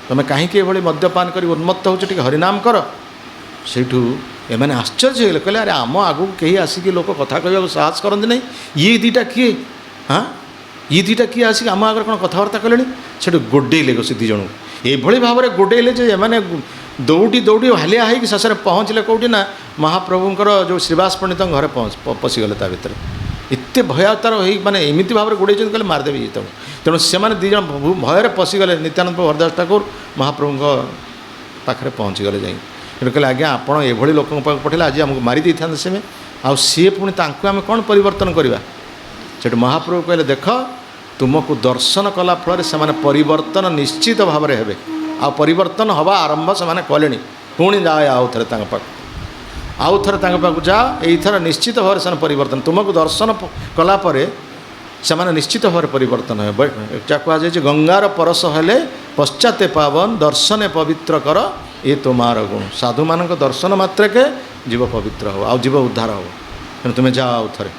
ତୁମେ କାହିଁକି ଏଭଳି ମଦ୍ୟପାନ କରି ଉନ୍ମତ୍ତ ହେଉଛ, ଟିକେ ହରିନାମ କର। ସେଇଠୁ ଏମାନେ ଆଶ୍ଚର୍ଯ୍ୟ ହେଇଗଲେ, କହିଲେ ଆରେ ଆମ ଆଗକୁ କେହି ଆସିକି ଲୋକ କଥା କହିବାକୁ ସାହସ କରନ୍ତି ନାହିଁ, ଇଏ 2ଟା କିଏ? ହଁ ଇଏ 2ଟା କିଏ ଆସିକି ଆମ ଆଗରେ କ'ଣ କଥାବାର୍ତ୍ତା କଲେଣି? ସେଠୁ ଗୋଡ଼େଇଲେ ସେ 2 ଜଣଙ୍କୁ, ଏଭଳି ଭାବରେ ଗୋଡ଼େଇଲେ ଯେ ଏମାନେ ଦୌଡ଼ି ଦୌଡ଼ି ହାଲିଆ ହେଇକି ଶେଷରେ ପହଞ୍ଚିଲେ କେଉଁଠି ନା ମହାପ୍ରଭୁଙ୍କର ଯେଉଁ ଶ୍ରୀବାସ ପଣ୍ଡିତଙ୍କ ଘରେ ପଶିଗଲେ ତା ଭିତରେ। ଏତେ ଭୟାତାର ହେଇ ମାନେ ଏମିତି ଭାବରେ ଗୋଡ଼େଇଛନ୍ତି, କହିଲେ ମାରିଦେବେ ଇଏ ତାକୁ। ତେଣୁ ସେମାନେ 2 ଜଣ ଭୟରେ ପଶିଗଲେ। ନିତ୍ୟାନନ୍ଦ ପ୍ରଭୁ ହରିଦାସ ଠାକୁର ମହାପ୍ରଭୁଙ୍କ ପାଖରେ ପହଞ୍ଚିଗଲେ ଯାଇ। ସେଠୁ କହିଲେ ଆଜ୍ଞା ଆପଣ ଏଭଳି ଲୋକଙ୍କ ପାଖକୁ ପଠାଇଲେ, ଆଜି ଆମକୁ ମାରି ଦେଇଥାନ୍ତେ ସେମାନେ, ଆଉ ସିଏ ପୁଣି ତାଙ୍କୁ ଆମେ କ'ଣ ପରିବର୍ତ୍ତନ କରିବା? ସେଠୁ ମହାପ୍ରଭୁ କହିଲେ ଦେଖ ତୁମକୁ ଦର୍ଶନ କଲା ଫଳରେ ସେମାନେ ପରିବର୍ତ୍ତନ ନିଶ୍ଚିତ ଭାବରେ ହେବେ, ଆଉ ପରିବର୍ତ୍ତନ ହେବା ଆରମ୍ଭ ସେମାନେ କଲେଣି। ପୁଣି ଯାଅ ଆଉ ଥରେ ତାଙ୍କ ପାଖକୁ, ଆଉ ଥରେ ତାଙ୍କ ପାଖକୁ ଯାଅ, ଏଇଥର ନିଶ୍ଚିତ ଭାବରେ ସେମାନେ ପରିବର୍ତ୍ତନ, ତୁମକୁ ଦର୍ଶନ କଲା ପରେ ସେମାନେ ନିଶ୍ଚିତ ଭାବରେ ପରିବର୍ତ୍ତନ ହେବେ। ଯାହା କୁହାଯାଇଛି ଗଙ୍ଗାର ପରଶ ହେଲେ ପଶ୍ଚାତେ ପାବନ, ଦର୍ଶନେ ପବିତ୍ର କର ଏ ତୁମାର ଗୁଣ। ସାଧୁମାନଙ୍କ ଦର୍ଶନ ମାତ୍ରକେ ଜୀବ ପବିତ୍ର ହେବ, ଆଉ ଜୀବ ଉଦ୍ଧାର ହେବ। ତେଣୁ ତୁମେ ଯାଅ ଆଉ ଥରେ।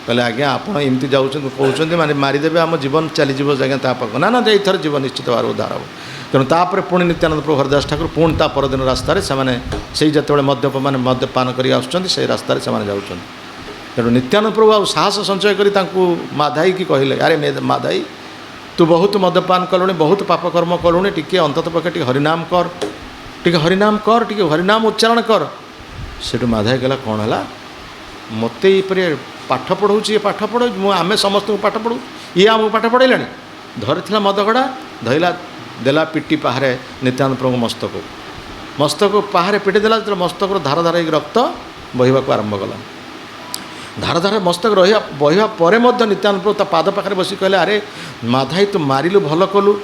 କହିଲେ ଆଜ୍ଞା ଆପଣ ଏମିତି ଯାଉଛନ୍ତି, କହୁଛନ୍ତି ମାନେ ମାରିଦେବେ, ଆମ ଜୀବନ ଚାଲିଯିବ ଆଜ୍ଞା ତା ପାଖକୁ। ନା ନା ଏଇଥର ଜୀବ ନିଶ୍ଚିତ ଭାବରେ ଉଦ୍ଧାର ହେବ। ତେଣୁ ତାପରେ ପୁଣି ନିତ୍ୟାନନ୍ଦ ପ୍ରଭୁ ହରିଦାସ ଠାକୁର ପୁଣି ତା ପରଦିନ ରାସ୍ତାରେ ସେମାନେ ସେଇ ଯେତେବେଳେ ମଦ୍ୟପମାନେ ମଦ୍ୟପାନ କରି ଆସୁଛନ୍ତି ସେଇ ରାସ୍ତାରେ ସେମାନେ ଯାଉଛନ୍ତି। ତେଣୁ ନିତ୍ୟାନନ୍ଦ ପ୍ରଭୁ ଆଉ ସାହସ ସଞ୍ଚୟ କରି ତାଙ୍କୁ ମାଧାଇକି କହିଲେ ଆରେ ମାଧାଇ ତୁ ବହୁତ ମଦ୍ୟପାନ କଲୁଣି, ବହୁତ ପାପକର୍ମ କଲୁଣି, ଟିକିଏ ଅନ୍ତତଃ ପକ୍ଷେ ଟିକେ ହରିନାମ କର। टिके हरिनाम कर, टिके हरिनाम उच्चारण कर। सेठू माधाई कहला कौन है मत ये पाठ पढ़ाऊँ, ये पाठ पढ़ाऊँ, आम समस्त पाठ पढ़ू, ये आमको पाठ पढ़ेला। धरी मदगड़ा धरला देला पिटी पाहारे नित्यानंद प्रभु मस्तक पाहारे पिटी देला। जो मस्तक धार धार रक्त बहवा आरंभ कला। धार धार मस्तक रहा बहवा पर नित्यानंद प्रभु पाद पाखे बस कहले अरे माधाई तू मारिलु भल कलु,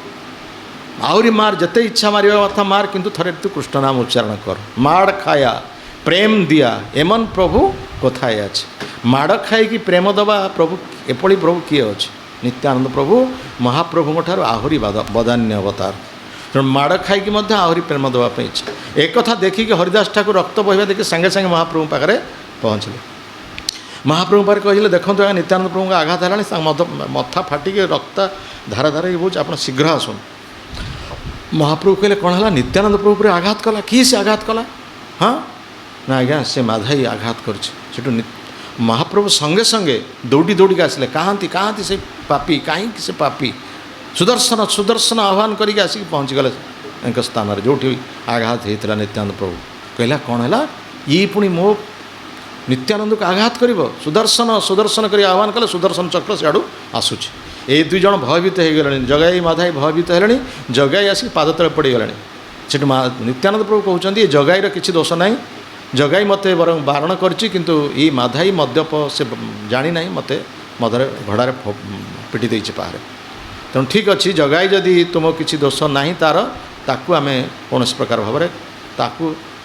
आहरी मार जिते इच्छा मारिबा कथा मार, किंतु थरे तू कृष्ण नाम उच्चारण कर। माड़ खाया प्रेम दिया एमन प्रभु कथाए अच्छे। माड़ खाई कि प्रेम दबा प्रभु एपड़ी प्रभु किए अच्छे? नित्यानंद प्रभु महाप्रभु ठार आहरी बदान्य अवतार। तेणु माड़ खाई आहरी प्रेम देवाई इच्छा। एक कथा देखिक हरिदास ठाकुर रक्त बहवा देखिए सांगे सांगे महाप्रभु पाखे पहुँचले। महाप्रभु पाखे कहले देखो नित्यानंद प्रभु को आघात है, मथा फाटिक रक्त धारा धारा बहुत आप शीघ्र आसन। महाप्रभु कहले कौन है? नित्यानंद प्रभु पर आघात कला। कि से आघात कला? हाँ ना आज्ञा से माधाई आघात करूँ। महाप्रभु संगे संगे दौड़ी दौड़ी आसिले। कहाँती कहाँती से पापी, कहीं से पापी? सुदर्शन सुदर्शन आह्वान करके आसिक पहुँचीगले स्थान जो आघात होता नित्यानंद प्रभु। कहला कौन है? ये पुणी मो नित्यानंद को आघात कर सुदर्शन सुदर्शन कर आह्वान कले। सुदर्शन चक्र सियाड़ू आसूँ। ये दुई जन भयभीत हो गले। जगाई माधाई भयभीत है। जगाई आसिक पाद तले पड़गले। से नित्यानंद प्रभु कहते जगाईर किसी दोष ना, जगाई मत बर बारण करछि, किंतु ये माधाई मद्यप से जानी ना मत मदरे घड़ारे पिटी देछि पारे। तेणु ठीक अच्छी जगाई जदि तुम किसी दोष ना तार ताकू आम कौन प्रकार भाव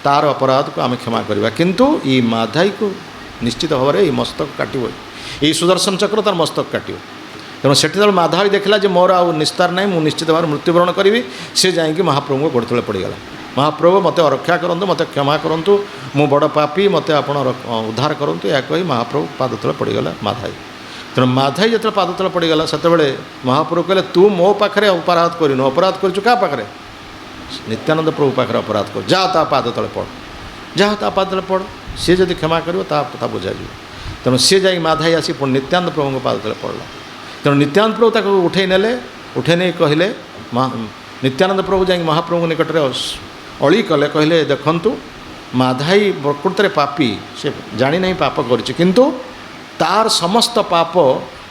तार अपराध को आम क्षमा करवा, किंतु ये माधाई को निश्चित भाव में मस्तक काटो। ये सुदर्शन चक्र तार मस्तक काटो। तेणु से माधाई देखला जे मोर आउ निस्तार ना, मुझे निश्चित भाव मृत्युवरण करी। से जाकि महाप्रभु को गोड़ तले पड़गला। महाप्रभु मत रक्षा करंतु, मत क्षमा करंतु, मु बड़ पापी, मत आपण उद्धार करंतु, या कही महाप्रभु पाद तले पड़गला माधाई। तेणु माधाई जो पाद तले पड़गला से महाप्रभु कहले तू मो पाखे अपराध करनु। अपराध करूँ क्या पाखे? नित्यानंद प्रभु पाखे अपराध कर। जा ता पाद तले पड़, जा ता पाद तले पड़। सी जदि क्षमा कर बुझा जाए। तेणु सी जा माधाई आसी पुणी नित्यानंद प्रभु को पाद तले पड़ला। तेणु नित्यानंद प्रभु ताको उठे नेले। उठे नहीं कहले नित्यानंद प्रभु जा महाप्रभु निकट में अली कले। कहले देखंतु माधाई प्रकृत पापी, से जानी नहीं पाप करिछि, किंतु तार समस्त पाप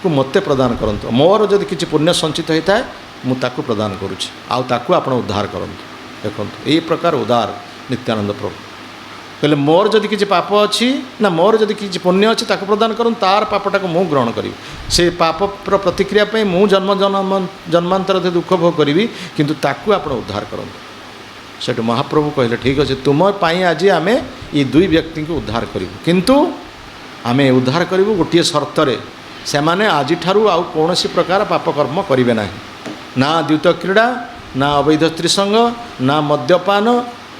को मते प्रदान करंतु। मोर जदि किछि पुण्य संचित होता है मु ताकु प्रदान करुछि, आउ ताकु आपण उद्धार करंतु। देखंतु एई प्रकार उदार नित्यानंद प्रभु कहले मोर जदि किछि पाप अछि ना, मोर जदि किछि पुण्य अछि ताकु प्रदान करंतु, तार पापटा को मु ग्रहण करिवि। से पाप प्रतिक्रिया पे मु जन्म जन्मांतर दुख भोग करिवि, किंतु ताकु आपण उद्धार करंतु। सेठु महाप्रभु कहले ठीक अच्छे तुम पाई आज आम ये दुई व्यक्ति को उद्धार करूँ, किंतु आम उद्धार करूँ गोटे सर्त से मैंने आज आउ कौन प्रकार पापकर्म करेंगे ना। ना द्यूत क्रीड़ा, ना अवैध स्त्रीसंग, ना मद्यपान,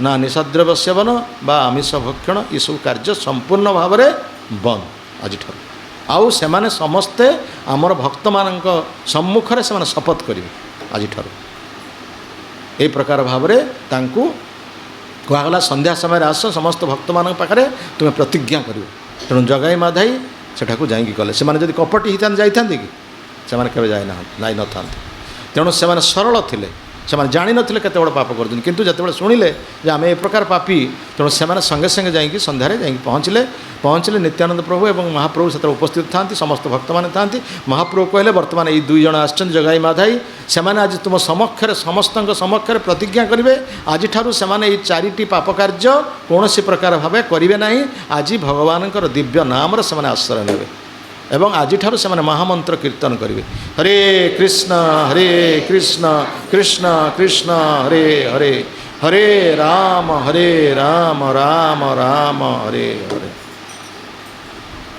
ना निशाद्रव्य सेवन बा आमिष भक्षण, ये सब कार्य संपूर्ण भाव में बंद आज। आउ से समस्ते आमर भक्त मान सम्मुखें से शपथ करेंगे आज। यही प्रकार भाव में कहला संध्या समय आस समस्त भक्त मान पाखे तुम्हें प्रतिज्ञा कर। तेणु जगाई माधाई सेठाकू जाइकी कले। से जब कपटी होता जाइए कि से जाई न था। तेणु से सरल थे, से जानी नथिले केते बड़ पाप कर, किंतु जिते शुणिले जे आम ए प्रकार पापी, तेणु से संगे संगे जाइए संध्यारे जाइए पहुँचले नित्यानंद प्रभु एवं महाप्रभु से उपस्थित था। समस्त भक्त मैंने था। महाप्रभु कहले वर्तमान ये दुई जन आछन जगाई माधाई, से आज तुम समक्षर समस्त समक्षर प्रतिज्ञा करेंगे आज ठारू से ये चारिटी पाप कार्य कौन प्रकार भाव करेंगे ना। आज भगवान दिव्य नाम से आश्रय नेबे एवं आज ठारू से महामंत्र कीर्तन करेंगे। हरे कृष्ण कृष्ण कृष्ण हरे हरे, हरे राम राम राम हरे हरे।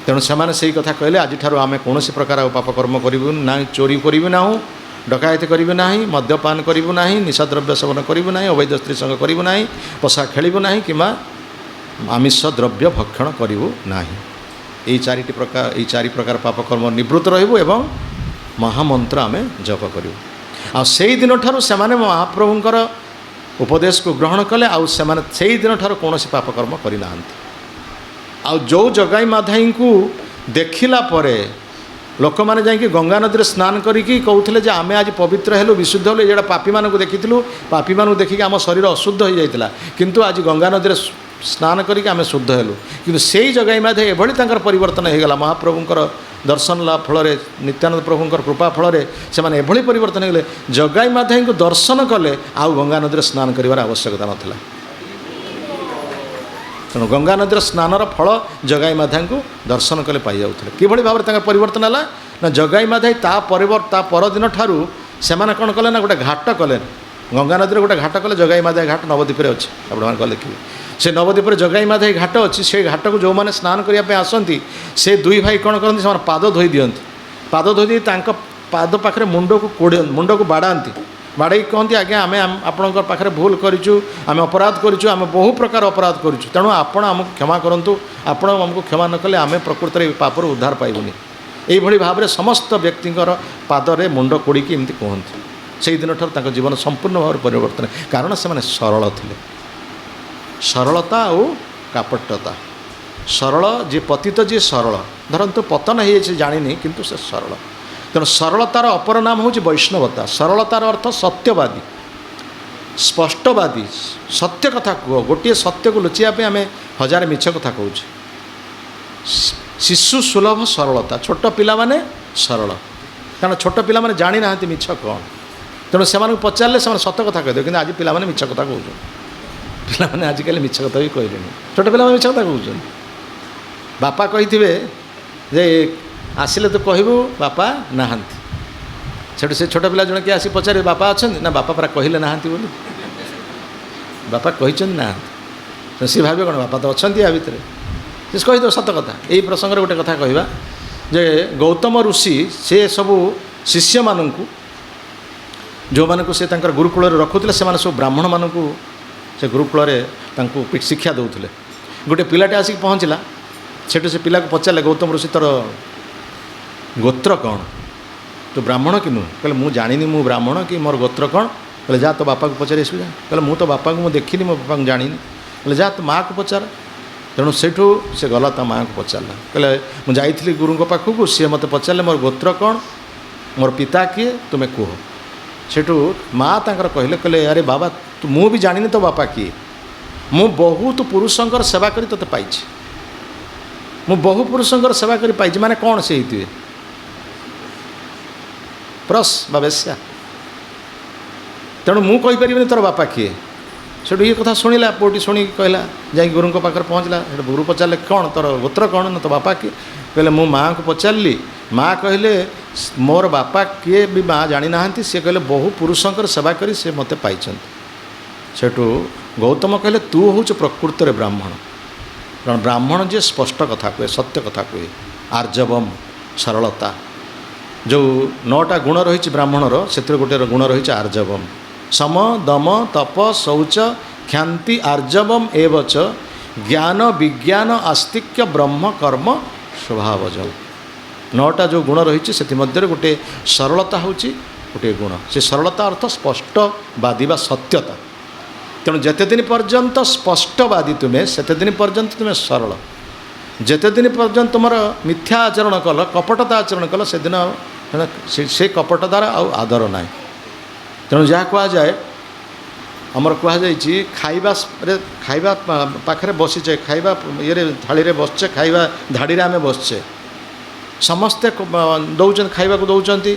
तेणु से कथा कहले आज ठारू आम कौन प्रकार पापकर्म करूँ ना, चोरी करूँ ना, डकायत करूँ ना, मद्यपान करूँ ना, निशाद्रव्य सेवन करूँ ना, अवैध स्त्री संग करूँ ना, पशा खेलू ना, कि आमिष द्रव्य भक्षण करूँ ना। यही चारि प्रकार पापकर्म निवृत्त रहिबु एवं महामंत्र आम जप करूँ। से दिन ठारू से महाप्रभुंकर उपदेश को ग्रहण कले। से दिन ठारू कौन पापकर्म करना। जो जगाई माधाई को देखला परे ଲୋକମାନେ ଯାଇକି ଗଙ୍ଗା ନଦୀରେ ସ୍ନାନ କରିକି କହୁଥିଲେ ଯେ ଆମେ ଆଜି ପବିତ୍ର ହେଲୁ, ବିଶୁଦ୍ଧ ହେଲୁ, ଏଇଟା ପାପୀମାନଙ୍କୁ ଦେଖିଥିଲୁ, ପାପୀମାନଙ୍କୁ ଦେଖିକି ଆମ ଶରୀର ଅଶୁଦ୍ଧ ହୋଇଯାଇଥିଲା, କିନ୍ତୁ ଆଜି ଗଙ୍ଗା ନଦୀରେ ସ୍ନାନ କରିକି ଆମେ ଶୁଦ୍ଧ ହେଲୁ। କିନ୍ତୁ ସେଇ ଜଗାଇ ମାଧବ ଏଭଳି ତାଙ୍କର ପରିବର୍ତ୍ତନ ହୋଇଗଲା, ମହାପ୍ରଭୁଙ୍କର ଦର୍ଶନ ଲାଭ ଫଳରେ, ନିତ୍ୟାନନ୍ଦ ପ୍ରଭୁଙ୍କର କୃପା ଫଳରେ ସେମାନେ ଏଭଳି ପରିବର୍ତ୍ତନ ହୋଇଗଲେ, ଜଗାଇ ମାଧବଙ୍କୁ ଦର୍ଶନ କଲେ ଆଉ ଗଙ୍ଗା ନଦୀରେ ସ୍ନାନ କରିବାର ଆବଶ୍ୟକତା ନଥିଲା। ତେଣୁ ଗଙ୍ଗା ନଦୀର ସ୍ନାନର ଫଳ ଜଗାଇ ମାଧବଙ୍କୁ ଦର୍ଶନ କଲେ ପାଇଯାଉଥିଲେ। କିଭଳି ଭାବରେ ତାଙ୍କର ପରିବର୍ତ୍ତନ ହେଲା ନା, ଜଗାଇ ମାଧବ ତା ପରଦିନ ଠାରୁ ସେମାନେ କ'ଣ କଲେ ନା, ଗୋଟେ ଘାଟ କଲେ, ଗଙ୍ଗା ନଦୀରେ ଗୋଟେ ଘାଟ କଲେ, ଜଗାଇ ମାଧବ ଘାଟ ନବଦ୍ୱୀପରେ ଅଛି, ଆପଣମାନେ ଗଲେ ଦେଖିବେ। ସେ ନବଦ୍ୱୀପରେ ଜଗାଇ ମାଧବ ଘାଟ ଅଛି, ସେ ଘାଟକୁ ଯେଉଁମାନେ ସ୍ନାନ କରିବା ପାଇଁ ଆସନ୍ତି, ସେ ଦୁଇ ଭାଇ କ'ଣ କରନ୍ତି, ସେମାନେ ପାଦ ଧୋଇ ଦିଅନ୍ତି, ପାଦ ଧୋଇ ଦେଇ ତାଙ୍କ ପାଦ ପାଖରେ ମୁଣ୍ଡକୁ ବାଡ଼ାନ୍ତି, ବାଡ଼େଇ କହନ୍ତି ଆଜ୍ଞା ଆମେ ଆପଣଙ୍କ ପାଖରେ ଭୁଲ କରିଛୁ, ଆମେ ଅପରାଧ କରିଛୁ, ଆମେ ବହୁ ପ୍ରକାର ଅପରାଧ କରିଛୁ, ତେଣୁ ଆପଣ ଆମକୁ କ୍ଷମା କରନ୍ତୁ, ଆପଣ ଆମକୁ କ୍ଷମା ନ କଲେ ଆମେ ପ୍ରକୃତରେ ଏ ପାପରୁ ଉଦ୍ଧାର ପାଇବୁନି। ଏଇଭଳି ଭାବରେ ସମସ୍ତ ବ୍ୟକ୍ତିଙ୍କର ପାଦରେ ମୁଣ୍ଡ କୋଡ଼ିକି ଏମିତି କୁହନ୍ତି। ସେଇଦିନଠାରୁ ତାଙ୍କ ଜୀବନ ସମ୍ପୂର୍ଣ୍ଣ ଭାବରେ ପରିବର୍ତ୍ତନ, କାରଣ ସେମାନେ ସରଳ ଥିଲେ। ସରଳତା ଆଉ କାପଟ୍ୟତା। ସରଳ, ଯିଏ ପତିତ ଯିଏ ସରଳ, ଧରନ୍ତୁ ପତନ ହେଇଯାଇଛି ଜାଣିନି, କିନ୍ତୁ ସେ ସରଳ। ତେଣୁ ସରଳତାର ଅପର ନାମ ହେଉଛି ବୈଷ୍ଣବତା। ସରଳତାର ଅର୍ଥ ସତ୍ୟବାଦୀ, ସ୍ପଷ୍ଟବାଦୀ, ସତ୍ୟ କଥା କୁହ। ଗୋଟିଏ ସତ୍ୟକୁ ଲୁଚିବା ପାଇଁ ଆମେ ହଜାରେ ମିଛ କଥା କହୁଛୁ। ଶିଶୁ ସୁଲଭ ସରଳତା, ଛୋଟ ପିଲାମାନେ ସରଳ, କାରଣ ଛୋଟ ପିଲାମାନେ ଜାଣିନାହାନ୍ତି ମିଛ କ'ଣ, ତେଣୁ ସେମାନଙ୍କୁ ପଚାରିଲେ ସେମାନେ ସତ କଥା କହିଦେବେ, କିନ୍ତୁ ଆଜି ପିଲାମାନେ ମିଛ କଥା କହୁଛନ୍ତି। ପିଲାମାନେ ଆଜିକାଲି ମିଛ କଥା ବି କହିଲେଣି, ଛୋଟ ପିଲାମାନେ ମିଛ କଥା କହୁଛନ୍ତି। ବାପା କହିଥିବେ ଯେ ଆସିଲେ ତୁ କହିବୁ ବାପା ନାହାନ୍ତି, ସେଠୁ ସେ ଛୋଟ ପିଲା ଜଣେ କିଏ ଆସି ପଚାରିବେ ବାପା ଅଛନ୍ତି ନା, ବାପା ପରା କହିଲେ ନାହାନ୍ତି ବୋଲି, ବାପା କହିଛନ୍ତି ନାହାନ୍ତି, ସିଏ ଭାବିବେ କ'ଣ ବାପା ତ ଅଛନ୍ତି ଆ ଭିତରେ, ସେ କହିଦେବ ସତ କଥା। ଏଇ ପ୍ରସଙ୍ଗରେ ଗୋଟେ କଥା କହିବା ଯେ ଗୌତମ ଋଷି ସେ ସବୁ ଶିଷ୍ୟମାନଙ୍କୁ ଯେଉଁମାନଙ୍କୁ ସେ ତାଙ୍କର ଗୁରୁକୁଳରେ ରଖୁଥିଲେ, ସେମାନେ ସବୁ ବ୍ରାହ୍ମଣମାନଙ୍କୁ ସେ ଗୁରୁକୁଳରେ ତାଙ୍କୁ ଶିକ୍ଷା ଦେଉଥିଲେ। ଗୋଟେ ପିଲାଟେ ଆସିକି ପହଞ୍ଚିଲା, ସେଠୁ ସେ ପିଲାକୁ ପଚାରିଲେ ଗୌତମ ଋଷି ତୋର ଗୋତ୍ର କ'ଣ, ତୁ ବ୍ରାହ୍ମଣ କି ନୁହେଁ? କହିଲେ ମୁଁ ଜାଣିନି ମୁଁ ବ୍ରାହ୍ମଣ କି ମୋର ଗୋତ୍ର କ'ଣ। କହିଲେ ଯା ତୋ ବାପାକୁ ପଚାରି ଆସିବୁ। ଯା। କହିଲେ ମୁଁ ତ ବାପାଙ୍କୁ ମୁଁ ଦେଖିନି, ମୋ ବାପାଙ୍କୁ ଜାଣିନି। କହିଲେ ଯା ତୋ ମାଆକୁ ପଚାର। ତେଣୁ ସେଇଠୁ ସେ ଗଲା ତା ମାଆକୁ ପଚାରିଲା, କହିଲେ ମୁଁ ଯାଇଥିଲି ଗୁରୁଙ୍କ ପାଖକୁ, ସିଏ ମୋତେ ପଚାରିଲେ ମୋର ଗୋତ୍ର କ'ଣ, ମୋର ପିତା କିଏ, ତୁମେ କୁହ। ସେଠୁ ମାଆ ତାଙ୍କର କହିଲେ ଆରେ ବାବା ମୁଁ ବି ଜାଣିନି ତୋ ବାପା କିଏ, ମୁଁ ବହୁତ ପୁରୁଷଙ୍କର ସେବା କରି ତୋତେ ପାଇଛି, ମୁଁ ବହୁ ପୁରୁଷଙ୍କର ସେବା କରି ପାଇଛି, ମାନେ କ'ଣ ସେ ହେଇଥିବେ, ପ୍ରସ୍ ବା ବେଶ୍ୟା, ତେଣୁ ମୁଁ କହିପାରିବିନି ତୋର ବାପା କିଏ। ସେଠୁ ଇଏ କଥା ଶୁଣିଲା, ପୁଅଟି ଶୁଣିକି କହିଲା, ଯାଇକି ଗୁରୁଙ୍କ ପାଖରେ ପହଞ୍ଚିଲା। ସେଠୁ ଗୁରୁ ପଚାରିଲେ କ'ଣ ତୋର ଗୋତ୍ର କ'ଣ ନା ତୋ ବାପା କିଏ? କହିଲେ ମୁଁ ମାଆଙ୍କୁ ପଚାରିଲି, ମାଆ କହିଲେ ମୋର ବାପା କିଏ ବି ମାଆ ଜାଣିନାହାନ୍ତି, ସେ କହିଲେ ବହୁ ପୁରୁଷଙ୍କର ସେବା କରି ସେ ମୋତେ ପାଇଛନ୍ତି। ସେଠୁ ଗୌତମ କହିଲେ ତୁ ହେଉଛୁ ପ୍ରକୃତରେ ବ୍ରାହ୍ମଣ, କାରଣ ବ୍ରାହ୍ମଣ ଯିଏ ସ୍ପଷ୍ଟ କଥା କୁହେ, ସତ୍ୟ କଥା କୁହେ, ଆର୍ଜବମ୍ ସରଳତା। ଯେଉଁ 9ଟା ଗୁଣ ରହିଛି ବ୍ରାହ୍ମଣର, ସେଥିରେ ଗୋଟେ ଗୁଣ ରହିଛି ଆର୍ଜବମ୍। ସମ ଦମ ତପ ଶୌଚ କ୍ଷାନ୍ତି ଆର୍ଜବମ୍ ଏବଚ ଜ୍ଞାନ ବିଜ୍ଞାନ ଆସ୍ତିକ୍ୟ ବ୍ରହ୍ମ କର୍ମ ସ୍ୱଭାବଜମ୍। 9ଟା ଯେଉଁ ଗୁଣ ରହିଛି ସେଥିମଧ୍ୟରେ ଗୋଟେ ସରଳତା ହେଉଛି ଗୋଟିଏ ଗୁଣ। ସେ ସରଳତା ଅର୍ଥ ସ୍ପଷ୍ଟବାଦୀ ବା ସତ୍ୟତା। ତେଣୁ ଯେତେଦିନ ପର୍ଯ୍ୟନ୍ତ ସ୍ପଷ୍ଟବାଦୀ ତୁମେ, ସେତେଦିନ ପର୍ଯ୍ୟନ୍ତ ତୁମେ ସରଳ। ଯେତେଦିନ ପର୍ଯ୍ୟନ୍ତ ତୁମର ମିଥ୍ୟା ଆଚରଣ କଲ, କପଟତା ଆଚରଣ କଲ, ସେଦିନ ସେ କପଟତାର ଆଉ ଆଦର ନାହିଁ। ତେଣୁ ଯାହା କୁହାଯାଏ, ଆମର କୁହାଯାଇଛି ଖାଇବା ପାଖରେ ବସିଛେ, ଖାଇବା ଇଏରେ ଥାଳିରେ ବସିଛେ, ଖାଇବା ଧାଡ଼ିରେ ଆମେ ବସିଛେ, ସମସ୍ତେ ଦେଉଛନ୍ତି, ଖାଇବାକୁ ଦେଉଛନ୍ତି,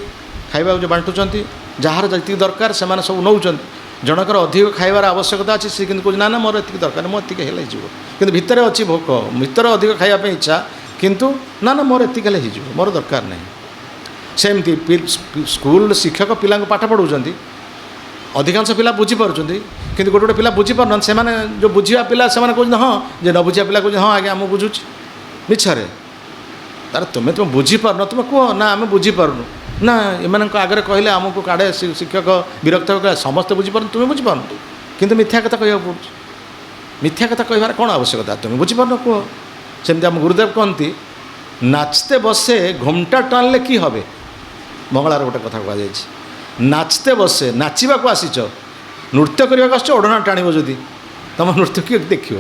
ଖାଇବାକୁ ଯେଉଁ ବାଣ୍ଟୁଛନ୍ତି, ଯାହାର ଯେତିକି ଦରକାର ସେମାନେ ସବୁ ନେଉଛନ୍ତି। ଜଣଙ୍କର ଅଧିକ ଖାଇବାର ଆବଶ୍ୟକତା ଅଛି, ସେ କିନ୍ତୁ କହୁଛି ନା ନା ମୋର ଏତିକି ଦରକାର, ମୋର ଏତିକି ହେଲେ ହେଇଯିବ, କିନ୍ତୁ ଭିତରେ ଅଛି ଭୋକ, ଭିତରେ ଅଧିକ ଖାଇବା ପାଇଁ ଇଚ୍ଛା, କିନ୍ତୁ ନା ନା ମୋର ଏତିକି ହେଲେ ହେଇଯିବ, ମୋର ଦରକାର ନାହିଁ। ସେମିତି ସ୍କୁଲ ଶିକ୍ଷକ ପିଲାଙ୍କୁ ପାଠ ପଢ଼ାଉଛନ୍ତି, ଅଧିକାଂଶ ପିଲା ବୁଝିପାରୁଛନ୍ତି, କିନ୍ତୁ ଗୋଟେ ପିଲା ବୁଝିପାରୁନାହାନ୍ତି। ସେମାନେ ଯେଉଁ ବୁଝିବା ପିଲା ସେମାନେ କହୁଛନ୍ତି ହଁ, ଯେ ନ ବୁଝିବା ପିଲା କହୁଛନ୍ତି ହଁ ଆଜ୍ଞା ମୁଁ ବୁଝୁଛି, ମିଛରେ। ତାର ତୁମେ ବୁଝିପାରୁନ, ତୁମେ କୁହ ନା ଆମେ ବୁଝିପାରୁନୁ, ନା ଏମାନଙ୍କ ଆଗରେ କହିଲେ ଆମକୁ କାଢ଼େ ଶିକ୍ଷକ ବିରକ୍ତ କହିଲେ ସମସ୍ତେ ବୁଝିପାରୁନ, ତୁମେ ବୁଝିପାରୁନ, କିନ୍ତୁ ମିଥ୍ୟା କଥା କହିବାକୁ ପଡ଼ୁଛି। ମିଥ୍ୟା କଥା କହିବାର କ'ଣ ଆବଶ୍ୟକତା, ତୁମେ ବୁଝିପାରୁନ କୁହ। ସେମିତି ଆମ ଗୁରୁଦେବ କହନ୍ତି, ନାଚତେ ବସେ ଘୋମଟା ଟାଣିଲେ କି হবে। ମଙ୍ଗଳାର ଗୋଟେ କଥା କୁହାଯାଇଛି, ନାଚତେ ବସେ, ନାଚିବାକୁ ଆସିଛ, ନୃତ୍ୟ କରିବାକୁ ଆସିଛ, ଓଢ଼ଣା ଟାଣିବ ଯଦି ତୁମ ନୃତ୍ୟ କିଏ ଦେଖିବ?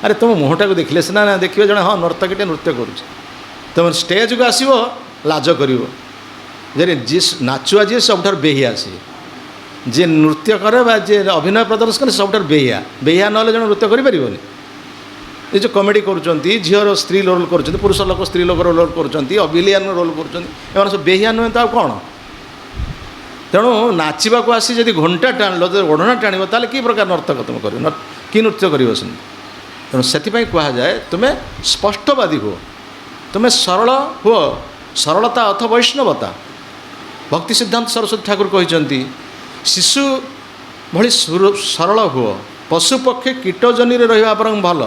ଆରେ ତୁମ ମୁହଁଟାକୁ ଦେଖିଲେ ସିନା ଦେଖିବେ ଜଣେ ହଁ ନର୍ତ୍ତକୀଟେ ନୃତ୍ୟ କରୁଛି। ତୁମେ ଷ୍ଟେଜ୍କୁ ଆସିବ, ଲାଜ କରିବ ଯେ ଯିଏ ନାଚୁଆ ଯିଏ ସବୁଠାରୁ ବେହିଆ ସିଏ, ଯିଏ ନୃତ୍ୟ କରେ ବା ଯିଏ ଅଭିନୟ ପ୍ରଦର୍ଶନ କରେ ସବୁଠାରୁ ବେହିଆ ନହେଲେ ଜଣେ ନୃତ୍ୟ କରିପାରିବନି। ଏ ଯେଉଁ କମେଡ଼ି କରୁଛନ୍ତି, ଝିଅର ସ୍ତ୍ରୀ ରୋଲ୍ କରୁଛନ୍ତି, ପୁରୁଷ ଲୋକ ସ୍ତ୍ରୀ ଲୋକର ରୋଲ୍ କରୁଛନ୍ତି, ଭିଲିଆନ୍ର ରୋଲ୍ କରୁଛନ୍ତି, ଏମାନେ ସବୁ ବେହିଆ ନୁହେଁ ତ ଆଉ କ'ଣ? ତେଣୁ ନାଚିବାକୁ ଆସି ଯଦି ଘଣ୍ଟା ଟାଣିଲ, ଯଦି ଓଢ଼ଣା ଟାଣିବ, ତାହେଲେ କି ପ୍ରକାର ନର୍ତ୍ତକ ତୁମେ କରିବ, କି ନୃତ୍ୟ କରିବ ସେମିତି? ତେଣୁ ସେଥିପାଇଁ କୁହାଯାଏ ତୁମେ ସ୍ପଷ୍ଟବାଦୀ ହୁଅ, ତୁମେ ସରଳ ହୁଅ, ସରଳତା ଅଥ ବୈଷ୍ଣବତା। ଭକ୍ତି ସିଦ୍ଧାନ୍ତ ସରସ୍ୱତୀ ଠାକୁର କହିଛନ୍ତି ଶିଶୁ ଭଳି ସରଳ ହୁଅ, ପଶୁପକ୍ଷୀ କୀଟଜନିରେ ରହିବା ବରଂ ଭଲ,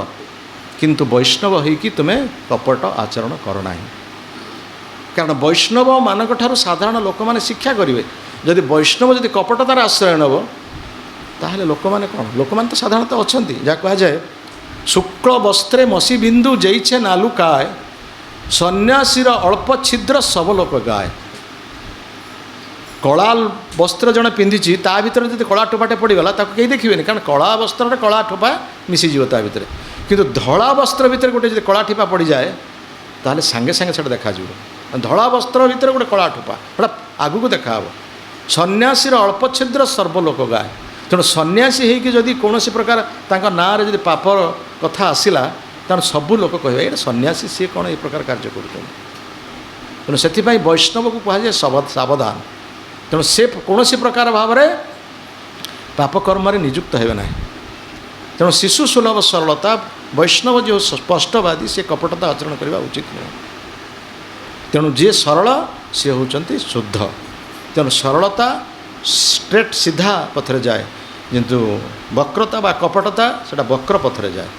କିନ୍ତୁ ବୈଷ୍ଣବ ହେଇକି ତୁମେ କପଟ ଆଚରଣ କର ନାହିଁ। କାରଣ ବୈଷ୍ଣବମାନଙ୍କ ଠାରୁ ସାଧାରଣ ଲୋକମାନେ ଶିକ୍ଷା କରିବେ। ଯଦି ବୈଷ୍ଣବ ଯଦି କପଟତାର ଆଶ୍ରୟ ନେବ ତାହେଲେ ଲୋକମାନେ କ'ଣ? ଲୋକମାନେ ତ ସାଧାରଣତଃ ଅଛନ୍ତି, ଯାହା କୁହାଯାଏ ଶୁକ୍ଳ ବସ୍ତ୍ରେ ମସି ବିନ୍ଦୁ ଯେଇଛେ ନାଲୁ କାୟ, ସନ୍ନ୍ୟାସୀର ଅଳ୍ପ ଛିଦ୍ର ସବୁ ଲୋକ ଗାଏ। କଳା ବସ୍ତ୍ର ଜଣେ ପିନ୍ଧିଛି, ତା ଭିତରେ ଯଦି କଳା ଠୋପାଟେ ପଡ଼ିଗଲା ତାକୁ କେହି ଦେଖିବେନି, କାରଣ କଳା ବସ୍ତ୍ରରେ କଳା ଠୋପା ମିଶିଯିବ ତା ଭିତରେ। କିନ୍ତୁ ଧଳା ବସ୍ତ୍ର ଭିତରେ ଗୋଟେ ଯଦି କଳା ଠିପା ପଡ଼ିଯାଏ ତାହେଲେ ସାଙ୍ଗେ ସାଙ୍ଗେ ସେଇଟା ଦେଖାଯିବ। ଧଳା ବସ୍ତ୍ର ଭିତରେ ଗୋଟେ କଳା ଠୋପା, ସେଇଟା ଆଗକୁ ଦେଖାହେବ। ସନ୍ନ୍ୟାସୀର ଅଳ୍ପ ଛିଦ୍ର ସର୍ବଲୋକ ଗାଏ। ତେଣୁ ସନ୍ନ୍ୟାସୀ ହେଇକି ଯଦି କୌଣସି ପ୍ରକାର ତାଙ୍କ ନାଁରେ ଯଦି ପାପର କଥା ଆସିଲା, ତେଣୁ ସବୁ ଲୋକ କହିବେ ଏଇଟା ସନ୍ନ୍ୟାସୀ, ସିଏ କ'ଣ ଏ ପ୍ରକାର କାର୍ଯ୍ୟ କରୁଛନ୍ତି। ତେଣୁ ସେଥିପାଇଁ ବୈଷ୍ଣବକୁ କୁହାଯାଏ ସାବଧାନ। ତେଣୁ ସେ କୌଣସି ପ୍ରକାର ଭାବରେ ପାପକର୍ମରେ ନିଯୁକ୍ତ ହେବେ ନାହିଁ। ତେଣୁ ଶିଶୁ ସୁଲଭ ସରଳତା, ବୈଷ୍ଣବ ଯେଉଁ ସ୍ପଷ୍ଟବାଦୀ ସେ କପଟତା ଆଚରଣ କରିବା ଉଚିତ ନୁହେଁ। ତେଣୁ ଯିଏ ସରଳ ସିଏ ହେଉଛନ୍ତି ଶୁଦ୍ଧ। ତେଣୁ ସରଳତା ଷ୍ଟ୍ରେଟ୍ ସିଧା ପଥରେ ଯାଏ, କିନ୍ତୁ ବକ୍ରତା ବା କପଟତା ସେଇଟା ବକ୍ର ପଥରେ ଯାଏ।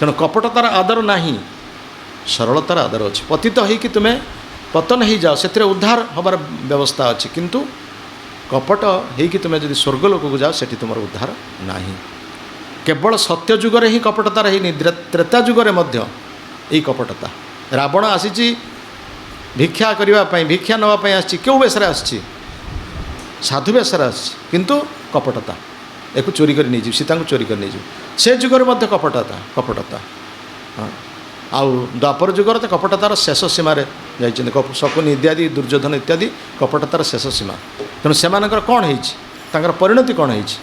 ତେଣୁ କପଟତାର ଆଦର ନାହିଁ, ସରଳତାର ଆଦର ଅଛି। ପତିତ ହେଇକି ତୁମେ ପତନ ହେଇଯାଅ, ସେଥିରେ ଉଦ୍ଧାର ହେବାର ବ୍ୟବସ୍ଥା ଅଛି, କିନ୍ତୁ କପଟ ହେଇକି ତୁମେ ଯଦି ସ୍ୱର୍ଗ ଲୋକକୁ ଯାଅ ସେଠି ତୁମର ଉଦ୍ଧାର ନାହିଁ। କେବଳ ସତ୍ୟ ଯୁଗରେ ହିଁ କପଟତାର ହେଇନି, ତ୍ରେତା ଯୁଗରେ ମଧ୍ୟ ଏଇ କପଟତା। ରାବଣ ଆସିଛି ଭିକ୍ଷା କରିବା ପାଇଁ, ଭିକ୍ଷା ନେବା ପାଇଁ ଆସିଛି। କେଉଁ ବେଶରେ ଆସିଛି? ସାଧୁ ବେଶରେ ଆସିଛି, କିନ୍ତୁ କପଟତା। ଏକୁ ଚୋରି କରି ନେଇଯିବ, ସୀତାଙ୍କୁ ଚୋରି କରି ନେଇଯିବ। ସେ ଯୁଗରେ ମଧ୍ୟ କପଟତା। ହଁ, ଆଉ ଦ୍ୱାପର ଯୁଗରେ ତ କପଟତାର ଶେଷ ସୀମାରେ ଯାଇଛନ୍ତି। ଶକୁନି ଇତ୍ୟାଦି, ଦୁର୍ଯ୍ୟୋଧନ ଇତ୍ୟାଦି କପଟତାର ଶେଷ ସୀମା। ତେଣୁ ସେମାନଙ୍କର କ'ଣ ହେଇଛି, ତାଙ୍କର ପରିଣତି କ'ଣ ହେଇଛି?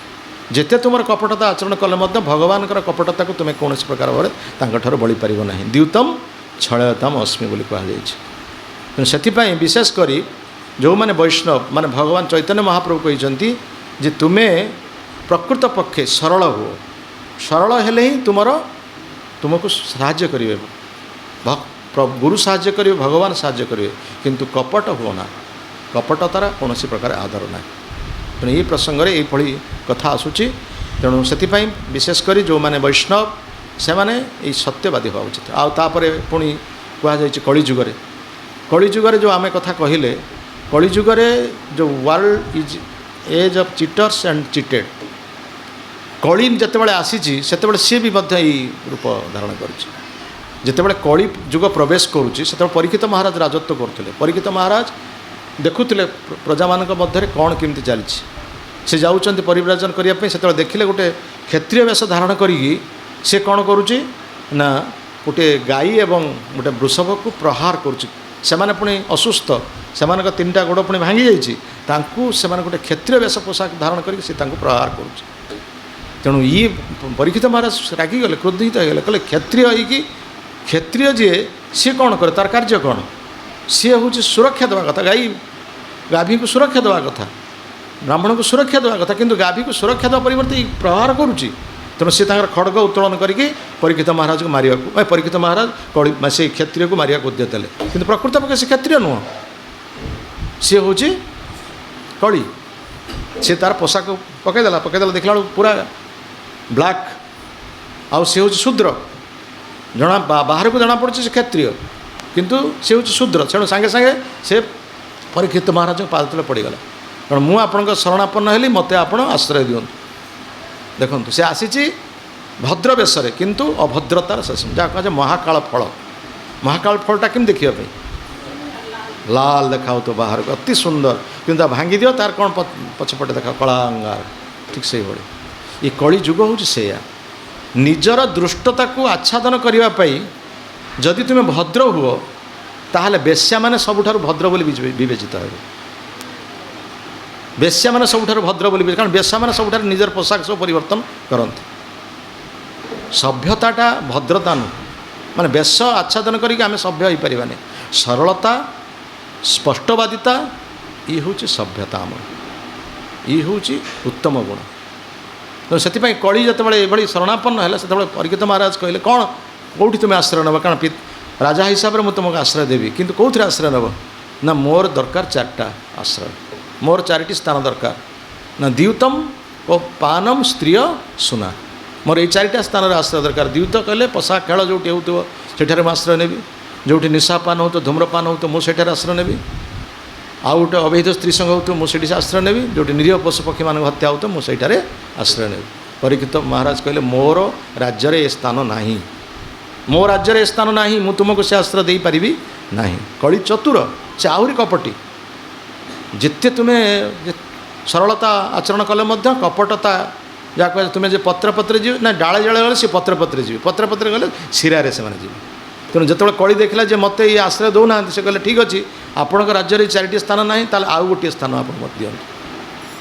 ଯେତେ ତୁମର କପଟତା ଆଚରଣ କଲେ ମଧ୍ୟ ଭଗବାନଙ୍କର କପଟତାକୁ ତୁମେ କୌଣସି ପ୍ରକାର ଭାବରେ ତାଙ୍କଠାରୁ ବଳିପାରିବ ନାହିଁ। ଦ୍ୟୁତମ୍ ଛଳୟତାମ୍ ଅସ୍ମି ବୋଲି କୁହାଯାଇଛି। ତେଣୁ ସେଥିପାଇଁ ବିଶେଷ କରି ଯେଉଁମାନେ ବୈଷ୍ଣବ ମାନେ ଭଗବାନ ଚୈତନ୍ୟ ମହାପ୍ରଭୁ କହିଛନ୍ତି ଯେ ତୁମେ ପ୍ରକୃତ ପକ୍ଷେ ସରଳ ହୁଅ। ସରଳ ହେଲେ ହିଁ ତୁମକୁ ସାହାଯ୍ୟ କରିବେ, ଗୁରୁ ସାହାଯ୍ୟ କରିବେ, ଭଗବାନ ସାହାଯ୍ୟ କରିବେ, କିନ୍ତୁ କପଟ ହୁଅ ନା। କପଟତାର କୌଣସି ପ୍ରକାର ଆଦର ନାହିଁ। ତେଣୁ ଏହି ପ୍ରସଙ୍ଗରେ ଏଇଭଳି କଥା ଆସୁଛି। ତେଣୁ ସେଥିପାଇଁ ବିଶେଷ କରି ଯେଉଁମାନେ ବୈଷ୍ଣବ ସେମାନେ ଏଇ ସତ୍ୟବାଦୀ ହେବା ଉଚିତ। ଆଉ ତାପରେ ପୁଣି କୁହାଯାଇଛି କଳିଯୁଗରେ ଯେଉଁ ଆମେ କଥା କହିଲେ, କଳିଯୁଗରେ ଯେଉଁ world is age of cheaters and cheated. କଳି ଯେତେବେଳେ ଆସିଛି ସେତେବେଳେ ସିଏ ବି ମଧ୍ୟ ଏଇ ରୂପ ଧାରଣ କରିଛି। ଯେତେବେଳେ କଳି ଯୁଗ ପ୍ରବେଶ କରୁଛି ସେତେବେଳେ ପରୀକ୍ଷିତ ମହାରାଜ ରାଜତ୍ୱ କରୁଥିଲେ। ପରୀକ୍ଷିତ ମହାରାଜ ଦେଖୁଥିଲେ ପ୍ରଜାମାନଙ୍କ ମଧ୍ୟରେ କ'ଣ କେମିତି ଚାଲିଛି। ସେ ଯାଉଛନ୍ତି ପରିବ୍ରାଜନ କରିବା ପାଇଁ, ସେତେବେଳେ ଦେଖିଲେ ଗୋଟେ କ୍ଷତ୍ରିୟ ବେଶ ଧାରଣ କରିକି ସେ କ'ଣ କରୁଛି ନା ଗୋଟିଏ ଗାଈ ଏବଂ ଗୋଟେ ବୃଷଭକୁ ପ୍ରହାର କରୁଛି। ସେମାନେ ପୁଣି ଅସୁସ୍ଥ, ସେମାନଙ୍କ ତିନିଟା ଗୋଡ଼ ପୁଣି ଭାଙ୍ଗି ଯାଇଛି, ତାଙ୍କୁ ସେମାନେ ଗୋଟେ କ୍ଷତ୍ରିୟ ବେଶ ପୋଷାକ ଧାରଣ କରିକି ସେ ତାଙ୍କୁ ପ୍ରହାର କରୁଛି। ତେଣୁ ଇଏ ପରୀକ୍ଷିତ ମହାରାଜ ରାଗିଗଲେ, କ୍ରୋଧିତ ହୋଇଗଲେ, କହିଲେ କ୍ଷତ୍ରିୟ ହେଇକି କ୍ଷତ୍ରିୟ ଯିଏ ସିଏ କ'ଣ କରେ, ତାର କାର୍ଯ୍ୟ କ'ଣ? ସିଏ ହେଉଛି ସୁରକ୍ଷା ଦେବା କଥା, ଗାଭୀକୁ ସୁରକ୍ଷା ଦେବା କଥା, ବ୍ରାହ୍ମଣକୁ ସୁରକ୍ଷା ଦେବା କଥା, କିନ୍ତୁ ଗାଭୀକୁ ସୁରକ୍ଷା ଦେବା ପରିବର୍ତ୍ତେ ପ୍ରହାର କରୁଛି। ତେଣୁ ସେ ତାଙ୍କର ଖଡ଼ଗ ଉତ୍ତୋଳନ କରିକି ପରୀକ୍ଷିତ ମହାରାଜକୁ ମାରିବାକୁ, ପରୀକ୍ଷିତ ମହାରାଜ ସେଇ କ୍ଷତ୍ରିୟକୁ ମାରିବାକୁ ଉଦ୍ୟତ ଦେଲେ। କିନ୍ତୁ ପ୍ରକୃତ ପକ୍ଷେ ସେ କ୍ଷତ୍ରିୟ ନୁହଁ, ସିଏ ହେଉଛି କଳି। ସେ ତାର ପୋଷାକ ପକାଇଦେଲା ଦେଖିଲା ବେଳକୁ ପୁରା ବ୍ଲାକ୍, ଆଉ ସେ ହେଉଛି ଶୂଦ୍ର। ବାହାରକୁ ଜଣାପଡ଼ୁଛି ସେ କ୍ଷତ୍ରିୟ, କିନ୍ତୁ ସେ ହେଉଛି ଶୂଦ୍ର। ତେଣୁ ସାଙ୍ଗେ ସାଙ୍ଗେ ସେ ପରୀକ୍ଷିତ ମହାରାଜଙ୍କ ପାଦ ତଳେ ପଡ଼ିଗଲା। କାରଣ ମୁଁ ଆପଣଙ୍କ ଶରଣାପନ୍ନ ହେଲି, ମୋତେ ଆପଣ ଆଶ୍ରୟ ଦିଅନ୍ତୁ। ଦେଖନ୍ତୁ ସେ ଆସିଛି ଭଦ୍ର ବେଶରେ, କିନ୍ତୁ ଅଭଦ୍ରତାର ଶେଷ, ଯାହା କୁହାଯାଏ ମହାକାଳ ଫଳ। ମହାକାଳ ଫଳଟା କେମିତି ଦେଖିବା ପାଇଁ? ଲାଲ ଦେଖାଉଥିବ ବାହାରକୁ, ଅତି ସୁନ୍ଦର, କିନ୍ତୁ ତା ଭାଙ୍ଗି ଦିଅ ତାର କ'ଣ ପଛପଟେ ଦେଖାଅ କଳା ଅଙ୍ଗାର। ଠିକ୍ ସେଇଭଳି ଏ କଳି ଯୁଗ ହେଉଛି ସେଇଆ। ନିଜର ଦୃଷ୍ଟତାକୁ ଆଚ୍ଛାଦନ କରିବା ପାଇଁ ଯଦି ତୁମେ ଭଦ୍ର ହୁଅ ତାହେଲେ ବେଶ୍ୟାମାନେ ସବୁଠାରୁ ଭଦ୍ର ବୋଲି ବିବେଚିତ ହେବେ। ବେଶ୍ୟାମାନେ ସବୁଠାରୁ ଭଦ୍ର ବୋଲି, କାରଣ ବେଶ୍ୟାମାନେ ସବୁଠାରୁ ନିଜର ପୋଷାକ ସବୁ ପରିବର୍ତ୍ତନ କରନ୍ତି। ସଭ୍ୟତାଟା ଭଦ୍ରତା ନୁହେଁ, ମାନେ ବେଶ ଆଚ୍ଛାଦନ କରିକି ଆମେ ସଭ୍ୟ ହୋଇପାରିବାନି। ସରଳତା, ସ୍ପଷ୍ଟବାଦିତା, ଇଏ ହେଉଛି ସଭ୍ୟତା ଆମର, ଇଏ ହେଉଛି ଉତ୍ତମ ଗୁଣ। ତେଣୁ ସେଥିପାଇଁ କଳି ଯେତେବେଳେ ଏଭଳି ଶରଣାପନ୍ନ ହେଲା, ସେତେବେଳେ ପରୀକ୍ଷିତ ମହାରାଜ କହିଲେ କ'ଣ କେଉଁଠି ତୁମେ ଆଶ୍ରୟ ନେବ? କାରଣ ରାଜା ହିସାବରେ ମୁଁ ତୁମକୁ ଆଶ୍ରୟ ଦେବି, କିନ୍ତୁ କେଉଁଥିରେ ଆଶ୍ରୟ ନେବ? ନା ମୋର ଦରକାର 4ଟା ଆଶ୍ରୟ, ମୋର 4ଟି ସ୍ଥାନ ଦରକାର। ନା ଦ୍ୟୁତମ ଓ ପାନମ ସ୍ତ୍ରୀୟ ସୁନା, ମୋର ଏଇ 4ଟା ସ୍ଥାନରେ ଆଶ୍ରୟ ଦରକାର। ଦ୍ୟୁତ କହିଲେ ପୋଷାକ ଖେଳ ଯେଉଁଠି ହେଉଥିବ ସେଠାରେ ମୁଁ ଆଶ୍ରୟ ନେବି, ଯେଉଁଠି ନିଶାପାନ ହେଉଥିବ, ଧୂମ୍ରପାନ ହେଉଥିବ, ମୁଁ ସେଠାରେ ଆଶ୍ରୟ ନେବି। ଆଉ ଗୋଟେ ଅବୈଧ ସ୍ତ୍ରୀ ସଙ୍ଗ ହେଉଥିବ, ମୁଁ ସେଠି ଆଶ୍ରୟ ନେବି। ଯେଉଁଠି ନିରୀହ ପଶୁପକ୍ଷୀମାନଙ୍କୁ ହତ୍ୟା ହେଉଥିବ, ମୁଁ ସେଇଠାରେ ଆଶ୍ରୟ ନେବି। ପରୀକ୍ଷିତ ମହାରାଜ କହିଲେ ମୋର ରାଜ୍ୟରେ ଏ ସ୍ଥାନ ନାହିଁ, ମୋ ରାଜ୍ୟରେ ଏ ସ୍ଥାନ ନାହିଁ, ମୁଁ ତୁମକୁ ସେ ଆଶ୍ରୟ ଦେଇପାରିବି ନାହିଁ। କଳି ଚତୁର, ସେ ଆହୁରି କପଟି। ଯେତେ ତୁମେ ସରଳତା ଆଚରଣ କଲେ ମଧ୍ୟ କପଟତା, ଯାହା କୁହାଯାଏ ତୁମେ ଯେ ପତ୍ରପତ୍ରେ ଯିବେ, ନା ଡାଳେ ଡାଳେ ଗଲେ ସେ ପତ୍ରପତ୍ରେ ଯିବେ, ପତ୍ରପତ୍ରେ ଗଲେ ଶିରାରେ ସେମାନେ ଯିବେ। ତେଣୁ ଯେତେବେଳେ କଳି ଦେଖିଲା ଯେ ମୋତେ ଏଇ ଆଶ୍ରୟ ଦେଉନାହାନ୍ତି, ସେ କହିଲେ ଠିକ୍ ଅଛି, ଆପଣଙ୍କ ରାଜ୍ୟରେ 4ଟି ସ୍ଥାନ ନାହିଁ, ତାହେଲେ ଆଉ ଗୋଟିଏ ସ୍ଥାନ ଆପଣ ମୋତେ ଦିଅନ୍ତୁ।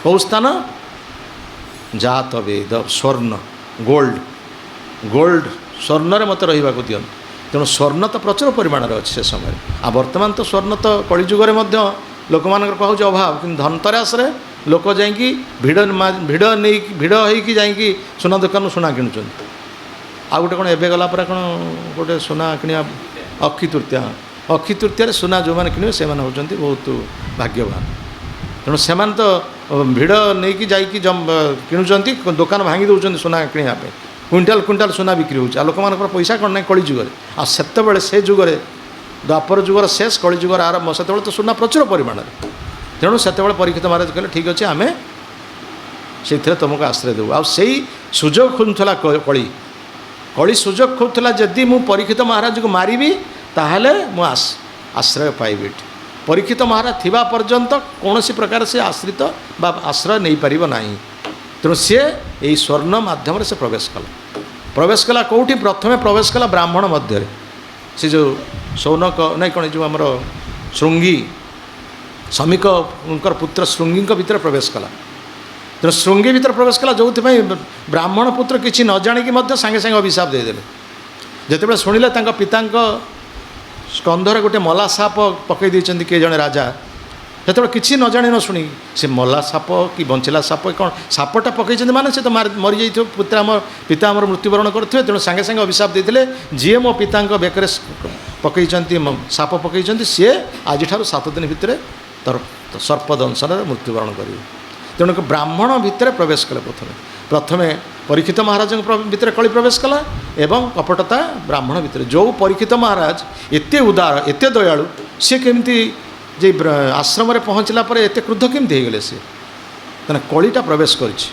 କେଉଁ ସ୍ଥାନ? ଜାତ ବେଦ, ସ୍ୱର୍ଣ୍ଣ, ଗୋଲ୍ଡ ସ୍ୱର୍ଣ୍ଣରେ ମୋତେ ରହିବାକୁ ଦିଅନ୍ତୁ। ତେଣୁ ସ୍ୱର୍ଣ୍ଣ ତ ପ୍ରଚୁର ପରିମାଣରେ ଅଛି ସେ ସମୟରେ। ଆଉ ବର୍ତ୍ତମାନ ତ ସ୍ୱର୍ଣ୍ଣ ତ କଳିଯୁଗରେ ମଧ୍ୟ ଲୋକମାନଙ୍କର କହୁଛି ଅଭାବ, କିନ୍ତୁ ଧନତେରସରେ ଲୋକ ଯାଇକି ଭିଡ଼ ହେଇକି ଯାଇକି ସୁନା ଦୋକାନରୁ ସୁନା କିଣୁଛନ୍ତି। ଆଉ ଗୋଟେ କ'ଣ ଏବେ ଗଲା ପରେ କ'ଣ ଗୋଟେ ସୁନା କିଣିବା ଅକ୍ଷି ତୃତୀୟା, ଅକ୍ଷି ତୃତୀୟାରେ ସୁନା ଯେଉଁମାନେ କିଣିବେ ସେମାନେ ହେଉଛନ୍ତି ବହୁତ ଭାଗ୍ୟବାନ। ତେଣୁ ସେମାନେ ତ ଭିଡ଼ ନେଇକି ଯାଇକି କିଣୁଛନ୍ତି, ଦୋକାନ ଭାଙ୍ଗି ଦେଉଛନ୍ତି ସୁନା କିଣିବା ପାଇଁ। କୁଇଣ୍ଟାଲ କୁଇଣ୍ଟାଲ ସୁନା ବିକ୍ରି ହେଉଛି। ଆଉ ଲୋକମାନଙ୍କର ପଇସା କ'ଣ ନାହିଁ କଳି ଯୁଗରେ। ଆଉ ସେତେବେଳେ ସେ ଯୁଗରେ ଦ୍ୱାପର ଯୁଗର ଶେଷ, କଳି ଯୁଗର ଆରମ୍ଭ, ସେତେବେଳେ ତ ସୁନା ପ୍ରଚୁର ପରିମାଣରେ। ତେଣୁ ସେତେବେଳେ ପରୀକ୍ଷିତ ମହାରାଜ କହିଲେ ଠିକ୍ ଅଛି, ଆମେ ସେଇଥିରେ ତୁମକୁ ଆଶ୍ରୟ ଦେବୁ। ଆଉ ସେଇ ସୁଯୋଗ ଖୋଜୁଥିଲା କଳି ସୁଯୋଗ ଖୋଜୁଥିଲା, ଯଦି ମୁଁ ପରୀକ୍ଷିତ ମହାରାଜକୁ ମାରିବି ତାହେଲେ ମୁଁ ଆଶ୍ରୟ ପାଇବି ଏଠି। ପରୀକ୍ଷିତ ମହାରାଜ ଥିବା ପର୍ଯ୍ୟନ୍ତ କୌଣସି ପ୍ରକାର ସେ ଆଶ୍ରିତ ବା ଆଶ୍ରୟ ନେଇପାରିବ ନାହିଁ। ତେଣୁ ସିଏ ଏଇ ସ୍ୱର୍ଣ୍ଣ ମାଧ୍ୟମରେ ସେ ପ୍ରବେଶ କଲା କେଉଁଠି? ପ୍ରଥମେ ପ୍ରବେଶ କଲା ବ୍ରାହ୍ମଣ ମଧ୍ୟରେ। ସେ ଯେଉଁ ସୌନକ ନାଇଁ କ'ଣ, ଯେଉଁ ଆମର ଶୃଙ୍ଗୀ, ସମୀକଙ୍କର ପୁତ୍ର ଶୃଙ୍ଗୀଙ୍କ ଭିତରେ ପ୍ରବେଶ କଲା। ତେଣୁ ଶୃଙ୍ଗୀ ଭିତରେ ପ୍ରବେଶ କଲା, ଯେଉଁଥିପାଇଁ ବ୍ରାହ୍ମଣ ପୁତ୍ର କିଛି ନ ଜାଣିକି ମଧ୍ୟ ସାଙ୍ଗେ ସାଙ୍ଗେ ଅଭିଶାପ ଦେଇଦେଲେ। ଯେତେବେଳେ ଶୁଣିଲେ ତାଙ୍କ ପିତାଙ୍କ ସ୍କନ୍ଧରେ ଗୋଟେ ମଲା ସାପ ପକାଇ ଦେଇଛନ୍ତି କିଏ ଜଣେ ରାଜା, ଯେତେବେଳେ କିଛି ନ ଜାଣି ନ ଶୁଣି ସେ ମଲା ସାପ କି ବଞ୍ଚିଲା ସାପ କ'ଣ ସାପଟା ପକାଇଛନ୍ତି, ମାନେ ସେ ତ ମରିଯାଇଥିବ, ପିତା ଆମର ମୃତ୍ୟୁବରଣ କରୁଥିବେ। ତେଣୁ ସାଙ୍ଗେ ସାଙ୍ଗେ ଅଭିଶାପ ଦେଇଥିଲେ, ଯିଏ ମୋ ପିତାଙ୍କ ବେକରେ ପକାଇଛନ୍ତି, ସାପ ପକାଇଛନ୍ତି, ସିଏ ଆଜିଠାରୁ 7 ଦିନ ଭିତରେ ସର୍ପ ଦଂଶନରେ ମୃତ୍ୟୁବରଣ କରିବେ। ତେଣୁ ବ୍ରାହ୍ମଣ ଭିତରେ ପ୍ରବେଶ କଲେ। ପ୍ରଥମେ ପରୀକ୍ଷିତ ମହାରାଜଙ୍କ ଭିତରେ କଳି ପ୍ରବେଶ କଲା ଏବଂ କପଟତା ବ୍ରାହ୍ମଣ ଭିତରେ। ଯେଉଁ ପରୀକ୍ଷିତ ମହାରାଜ ଏତେ ଉଦାର, ଏତେ ଦୟାଳୁ, ସେ କେମିତି ଯେ ଆଶ୍ରମରେ ପହଞ୍ଚିଲା ପରେ ଏତେ କ୍ରୁଦ୍ଧ କେମିତି ହେଇଗଲେ? ସେ ତେଣୁ କଳିଟା ପ୍ରବେଶ କରିଛି।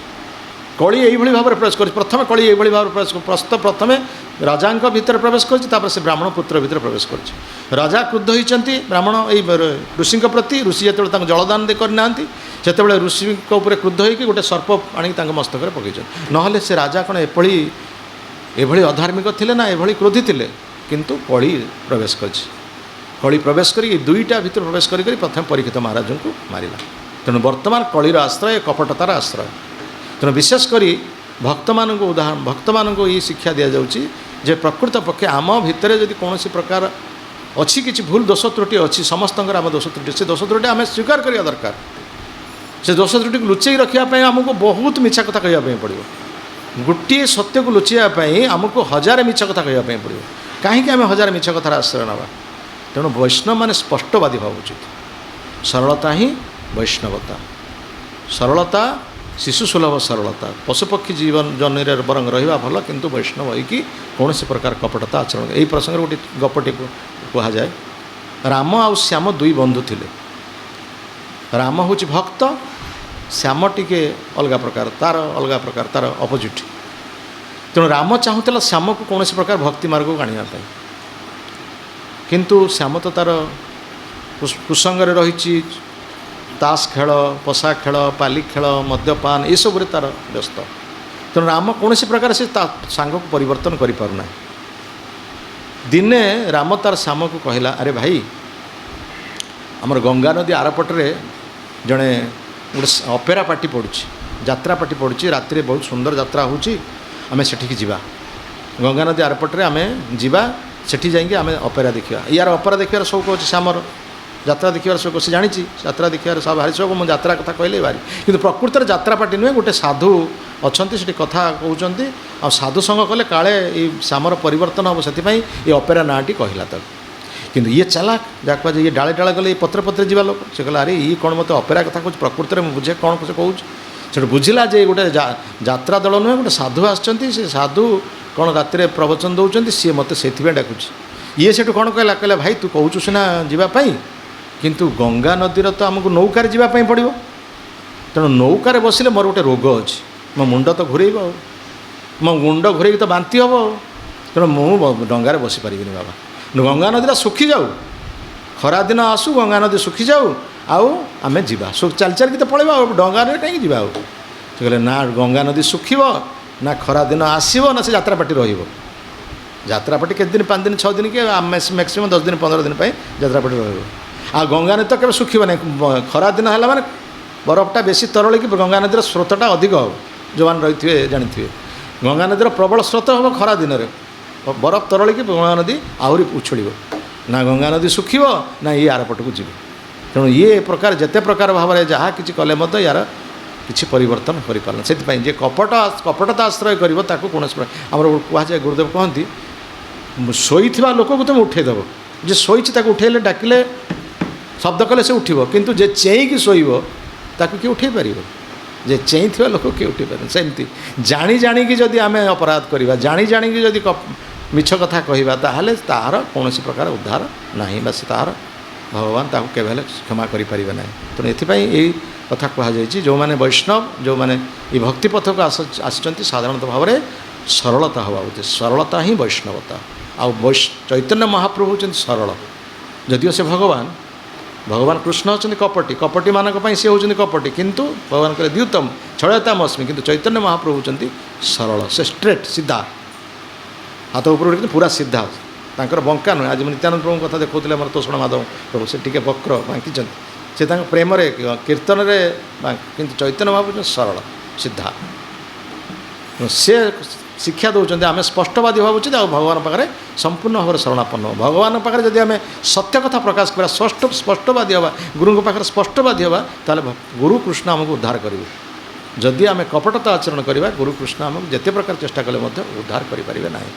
କଳି ଏଇଭଳି ଭାବରେ ପ୍ରବେଶ କରିଛି। ପ୍ରଥମେ କଳି ଏଇଭଳି ଭାବରେ ପ୍ରଥମେ ରାଜାଙ୍କ ଭିତରେ ପ୍ରବେଶ କରିଛି, ତାପରେ ସେ ବ୍ରାହ୍ମଣ ପୁତ୍ର ଭିତରେ ପ୍ରବେଶ କରିଛି। ରାଜା କ୍ରୁଦ୍ଧ ହୋଇଛନ୍ତି ବ୍ରାହ୍ମଣ ଏଇ ଋଷିଙ୍କ ପ୍ରତି। ଋଷି ଯେତେବେଳେ ତାଙ୍କୁ ଜଳଦାନ କରିନାହାନ୍ତି, ସେତେବେଳେ ଋଷିଙ୍କ ଉପରେ କ୍ରୁଦ୍ଧ ହୋଇକି ଗୋଟେ ସର୍ପ ଆଣିକି ତାଙ୍କ ମସ୍ତକରେ ପକାଇଛନ୍ତି। ନହେଲେ ସେ ରାଜା କ'ଣ ଏଭଳି ଅଧାର୍ମିକ ଥିଲେ ନା ଏଭଳି କ୍ରୋଧୀ ଥିଲେ? କିନ୍ତୁ କଳି ପ୍ରବେଶ କରିଛି। କଳି ପ୍ରବେଶ କରିକି 2ଟା ଭିତରେ ପ୍ରବେଶ କରି ପ୍ରଥମେ ପରୀକ୍ଷିତ ମହାରାଜଙ୍କୁ ମାରିଲା। ତେଣୁ ବର୍ତ୍ତମାନ କଳିର ଆଶ୍ରୟ, କପଟତାର ଆଶ୍ରୟ। ତେଣୁ ବିଶେଷ କରି ଭକ୍ତମାନଙ୍କୁ ଏହି ଶିକ୍ଷା ଦିଆଯାଉଛି ଯେ ପ୍ରକୃତ ପକ୍ଷେ ଆମ ଭିତରେ ଯଦି କୌଣସି ପ୍ରକାର ଅଛି, କିଛି ଭୁଲ ଦୋଷ ତ୍ରୁଟି ଅଛି, ସମସ୍ତଙ୍କର ଆମ ଦୋଷ ତ୍ରୁଟି, ସେ ଦୋଷ ତ୍ରୁଟି ଆମେ ସ୍ୱୀକାର କରିବା ଦରକାର। ସେ ଦୋଷ ତ୍ରୁଟିକୁ ଲୁଚେଇ ରଖିବା ପାଇଁ ଆମକୁ ବହୁତ ମିଛ କଥା କହିବା ପାଇଁ ପଡ଼ିବ। ଗୋଟିଏ ସତ୍ୟକୁ ଲୁଚାଇବା ପାଇଁ ଆମକୁ 1000 ମିଛ କଥା କହିବା ପାଇଁ ପଡ଼ିବ। କାହିଁକି ଆମେ 1000 ମିଛ କଥାର ଆଶ୍ରୟ ନେବା? ତେଣୁ ବୈଷ୍ଣବମାନେ ସ୍ପଷ୍ଟବାଦୀ ହେବା ଉଚିତ। ସରଳତା ହିଁ ବୈଷ୍ଣବତା। ସରଳତା, ଶିଶୁ ସୁଲଭ ସରଳତା। ପଶୁପକ୍ଷୀ ଜୀବନ ଜନ୍ମରେ ବରଂ ରହିବା ଭଲ, କିନ୍ତୁ ବୈଷ୍ଣବ ହୋଇକି କୌଣସି ପ୍ରକାର କପଟତା ଆଚରଣ। ଏହି ପ୍ରସଙ୍ଗରେ ଗୋଟେ ଗପଟି କୁହାଯାଏ। ରାମ ଆଉ ଶ୍ୟାମ 2 ବନ୍ଧୁ ଥିଲେ। ରାମ ହେଉଛି ଭକ୍ତ, ଶ୍ୟାମ ଟିକେ ଅଲଗା ପ୍ରକାର, ତାର ଅପୋଜିଟ୍। ତେଣୁ ରାମ ଚାହୁଁଥିଲା ଶ୍ୟାମକୁ କୌଣସି ପ୍ରକାର ଭକ୍ତି ମାର୍ଗକୁ ଆଣିବା ପାଇଁ, କିନ୍ତୁ ଶ୍ୟାମ ତ ତାର କୁସଙ୍ଗରେ ରହିଛି। ତାସ ଖେଳ, ପଶା ଖେଳ, ପାଲି ଖେଳ, ମଦ୍ୟପାନ ଏସବୁରେ ତାର ବ୍ୟସ୍ତ। ତେଣୁ ରାମ କୌଣସି ପ୍ରକାର ସେ ତା ସାଙ୍ଗକୁ ପରିବର୍ତ୍ତନ କରିପାରୁନାହିଁ। ଦିନେ ରାମ ତାର ଶ୍ୟାମକୁ କହିଲା, ଆରେ ଭାଇ ଆମର ଗଙ୍ଗା ନଦୀ ଆରପଟରେ ଜଣେ ଗୋଟେ ଅପେରା ପାର୍ଟି ପଡ଼ୁଛି, ଯାତ୍ରା ପାର୍ଟି ପଡ଼ୁଛି, ରାତିରେ ବହୁତ ସୁନ୍ଦର ଯାତ୍ରା ହେଉଛି, ଆମେ ସେଠିକି ଯିବା। ଗଙ୍ଗା ନଦୀ ଆରପଟରେ ଆମେ ଯିବା, ସେଠି ଯାଇକି ଆମେ ଅପେରା ଦେଖିବା। ୟାର ଅପେରା ଦେଖିବାର ସଉକ ଅଛି ସେ, ଆମର ଯାତ୍ରା ଦେଖିବାର ସଉକ ସେ ଜାଣିଛି, ଯାତ୍ରା ଦେଖିବାର ସବୁ ଭାରି ସଉକ। ମୁଁ ଯାତ୍ରା କଥା କହିଲେ ଭାରି, କିନ୍ତୁ ପ୍ରକୃତରେ ଯାତ୍ରା ପାର୍ଟି ନୁହେଁ, ଗୋଟେ ସାଧୁ ଅଛନ୍ତି ସେଠି କଥା କହୁଛନ୍ତି। ଆଉ ସାଧୁ ସଙ୍ଗ କଲେ କାଳେ ଏଇ ସାମର ପରିବର୍ତ୍ତନ ହେବ, ସେଥିପାଇଁ ଏ ଅପେରା ନାଁଟି କହିଲା ତାକୁ। କିନ୍ତୁ ଇଏ ଚାଲାକ, ଯାହା କୁହାଯାଏ ଇଏ ଡାଳେ ଡାଳେ ଗଲେ, ପତ୍ରେ ପତ୍ରେ ଯିବା ଲୋକ। ସେ କହିଲା ଆରେ ଇଏ କ'ଣ ମୋତେ ଅପେରା କଥା କହୁଛି, ପ୍ରକୃତରେ ମୁଁ ବୁଝେ କ'ଣ ସେ କହୁଛି। ସେଠୁ ବୁଝିଲା ଯେ ଗୋଟେ ଯାତ୍ରା ଦଳ ନୁହେଁ, ଗୋଟେ ସାଧୁ ଆସିଛନ୍ତି, ସେ ସାଧୁ କ'ଣ ରାତିରେ ପ୍ରବଚନ ଦେଉଛନ୍ତି, ସିଏ ମୋତେ ସେଇଥିପାଇଁ ଡାକୁଛି। ଇଏ ସେଠୁ କ'ଣ କହିଲା, କହିଲା ଭାଇ ତୁ କହୁଛୁ ସିନା ଯିବା ପାଇଁ, କିନ୍ତୁ ଗଙ୍ଗା ନଦୀର ତ ଆମକୁ ନୌକାରେ ଯିବା ପାଇଁ ପଡ଼ିବ। ତେଣୁ ନୌକାରେ ବସିଲେ ମୋର ଗୋଟେ ରୋଗ ଅଛି, ମୋ ମୁଣ୍ଡ ତ ଘୁରେଇବ, ଆଉ ମୋ ମୁଣ୍ଡ ଘୁରେଇକି ତ ବାନ୍ତି ହେବ, ତେଣୁ ମୁଁ ଡଙ୍ଗାରେ ବସିପାରିବିନି ବାବା। ଗଙ୍ଗା ନଦୀଟା ଶୁଖିଯାଉ, ଖରାଦିନ ଆସୁ, ଗଙ୍ଗା ନଦୀ ଶୁଖିଯାଉ, ଆଉ ଆମେ ଯିବା। ଚାଲି ଚାଲିକି ତ ପଳେଇବା, ଆଉ ଡଙ୍ଗାରେ କାହିଁକି ଯିବା। ଆଉ ସେ କହିଲେ ନା, ଗଙ୍ଗା ନଦୀ ଶୁଖିବ ନା ଖରାଦିନ ଆସିବ ନା ସେ ଯାତ୍ରାପାର୍ଟି ରହିବ। ଯାତ୍ରାପାର୍ଟି କେତେ ଦିନ, 5 ଦିନ 6 ଦିନ କି ମ୍ୟାକ୍ସିମମ୍ 10 ଦିନ 15 ଦିନ ପାଇଁ ଯାତ୍ରାପାର୍ଟି ରହିବ। ଆଉ ଗଙ୍ଗା ନଦୀ ତ କେବେ ଶୁଖିବ ନାହିଁ। ଖରାଦିନ ହେଲା ମାନେ ବରଫଟା ବେଶୀ ତରଳିକି ଗଙ୍ଗା ନଦୀର ସ୍ରୋତଟା ଅଧିକ ହେବ। ଯେଉଁମାନେ ରହିଥିବେ ଜାଣିଥିବେ, ଗଙ୍ଗା ନଦୀର ପ୍ରବଳ ସ୍ରୋତ ହେବ ଖରା ଦିନରେ, ବରଫ ତରଳିକି ଗଙ୍ଗା ନଦୀ ଆହୁରି ଉଛୁଳିବ। ନା ଗଙ୍ଗା ନଦୀ ଶୁଖିବ ନା ଇଏ ଆରପଟକୁ ଯିବ। ତେଣୁ ଇଏ ପ୍ରକାର ଯେତେ ପ୍ରକାର ଭାବରେ ଯାହା କିଛି କଲେ ମଧ୍ୟ ୟାର କିଛି ପରିବର୍ତ୍ତନ କରିପାରିଲା। ସେଥିପାଇଁ ଯେ କପଟତା ଆଶ୍ରୟ କରିବ ତାକୁ କୌଣସି ଆମର କୁହାଯାଏ, ଗୁରୁଦେବ କହନ୍ତି ଶୋଇଥିବା ଲୋକକୁ ତୁମେ ଉଠେଇଦେବ। ଯେ ଶୋଇଛି ତାକୁ ଉଠେଇଲେ, ଡାକିଲେ, ଶବ୍ଦ କଲେ ସେ ଉଠିବ, କିନ୍ତୁ ଯେ ଚେଇଁକି ଶୋଇବ ତାକୁ କିଏ ଉଠେଇ ପାରିବ? ଯେ ଚେଇଁଥିବା ଲୋକ କିଏ ଉଠେଇ ପାରିବ? ସେମିତି ଜାଣି ଜାଣିକି ଯଦି ଆମେ ଅପରାଧ କରିବା, ଜାଣି ଜାଣିକି ଯଦି ମିଛ କଥା କହିବା, ତାହେଲେ ତାହାର କୌଣସି ପ୍ରକାର ଉଦ୍ଧାର ନାହିଁ, ବା ସେ ତାହାର ଭଗବାନ ତାକୁ କେବେ ହେଲେ କ୍ଷମା କରିପାରିବେ ନାହିଁ। ତେଣୁ ଏଥିପାଇଁ ଏଇ କଥା କୁହାଯାଇଛି, ଯେଉଁମାନେ ବୈଷ୍ଣବ, ଯେଉଁମାନେ ଏ ଭକ୍ତି ପଥକୁ ଆସିଛନ୍ତି, ସାଧାରଣତଃ ଭାବରେ ସରଳତା ହେବା ଉଚିତ। ସରଳତା ହିଁ ବୈଷ୍ଣବତା। ଆଉ ଚୈତନ୍ୟ ମହାପ୍ରଭୁ ହେଉଛନ୍ତି ସରଳ, ଯଦିଓ ସେ ଭଗବାନ କୃଷ୍ଣ ହେଉଛନ୍ତି କପଟି, କପଟିମାନଙ୍କ ପାଇଁ ସେ ହେଉଛନ୍ତି କପଟି, କିନ୍ତୁ ଭଗବାନ କହିଲେ ଦ୍ୟୁତମ ଛଳୟତାମ ଅସ୍ମି, କିନ୍ତୁ ଚୈତନ୍ୟ ମହାପ୍ରଭୁ ହେଉଛନ୍ତି ସରଳ। ସେ ଷ୍ଟ୍ରେଟ୍, ସିଧା, ହାତ ଉପରକୁ କିନ୍ତୁ ପୁରା ସିଧା, ତାଙ୍କର ବଙ୍କା ନୁହେଁ। ଆଜି ମୁଁ ନିତ୍ୟାନନ୍ଦ ପ୍ରଭୁଙ୍କ କଥା ଦେଖାଉଥିଲେ, ଆମର ତୋଷଣ ମାଧବ ପ୍ରଭୁ, ସେ ଟିକେ ବକ୍ର ବାଙ୍କିଛନ୍ତି, ସେ ତାଙ୍କ ପ୍ରେମରେ କୀର୍ତ୍ତନରେ, କିନ୍ତୁ ଚୈତନ୍ୟ ମହାପ୍ରଭୁ ହେଉଛନ୍ତି ସରଳ, ସିଧା। ସେ ଶିକ୍ଷା ଦେଉଛନ୍ତି ଆମେ ସ୍ପଷ୍ଟବାଦୀ ହେବା ଉଚିତ, ଆଉ ଭଗବାନ ପାଖରେ ସମ୍ପୂର୍ଣ୍ଣ ଭାବରେ ଶରଣାପନ୍ନ ହେବା। ଭଗବାନଙ୍କ ପାଖରେ ଯଦି ଆମେ ସତ୍ୟ କଥା ପ୍ରକାଶ କରିବା, ସ୍ପଷ୍ଟବାଦୀ ହେବା, ଗୁରୁଙ୍କ ପାଖରେ ସ୍ପଷ୍ଟବାଦୀ ହେବା, ତାହେଲେ ଗୁରୁ କୃଷ୍ଣ ଆମକୁ ଉଦ୍ଧାର କରିବେ। ଯଦି ଆମେ କପଟତା ଆଚରଣ କରିବା, ଗୁରୁ କୃଷ୍ଣ ଆମକୁ ଯେତେ ପ୍ରକାର ଚେଷ୍ଟା କଲେ ମଧ୍ୟ ଉଦ୍ଧାର କରିପାରିବେ ନାହିଁ।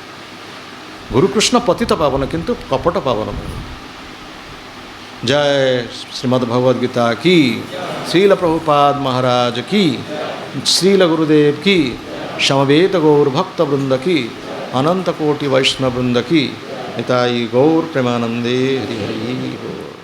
ଗୁରୁକୃଷ୍ଣ ପତିତ ପାବନ, କିନ୍ତୁ କପଟ ପାବନ। ଜୟ ଶ୍ରୀମଦ୍ ଭଗବଦ ଗୀତା କି, ଶ୍ରୀଲ ପ୍ରଭୁପାଦ ମହାରାଜ କି, ଶ୍ରୀଲ ଗୁରୁଦେव की, समवेत गौर भक्त वृंद की, अनंत कोटि वैष्णव वृंद की। निताई गौर प्रेमानंदे हरि हरि बोल।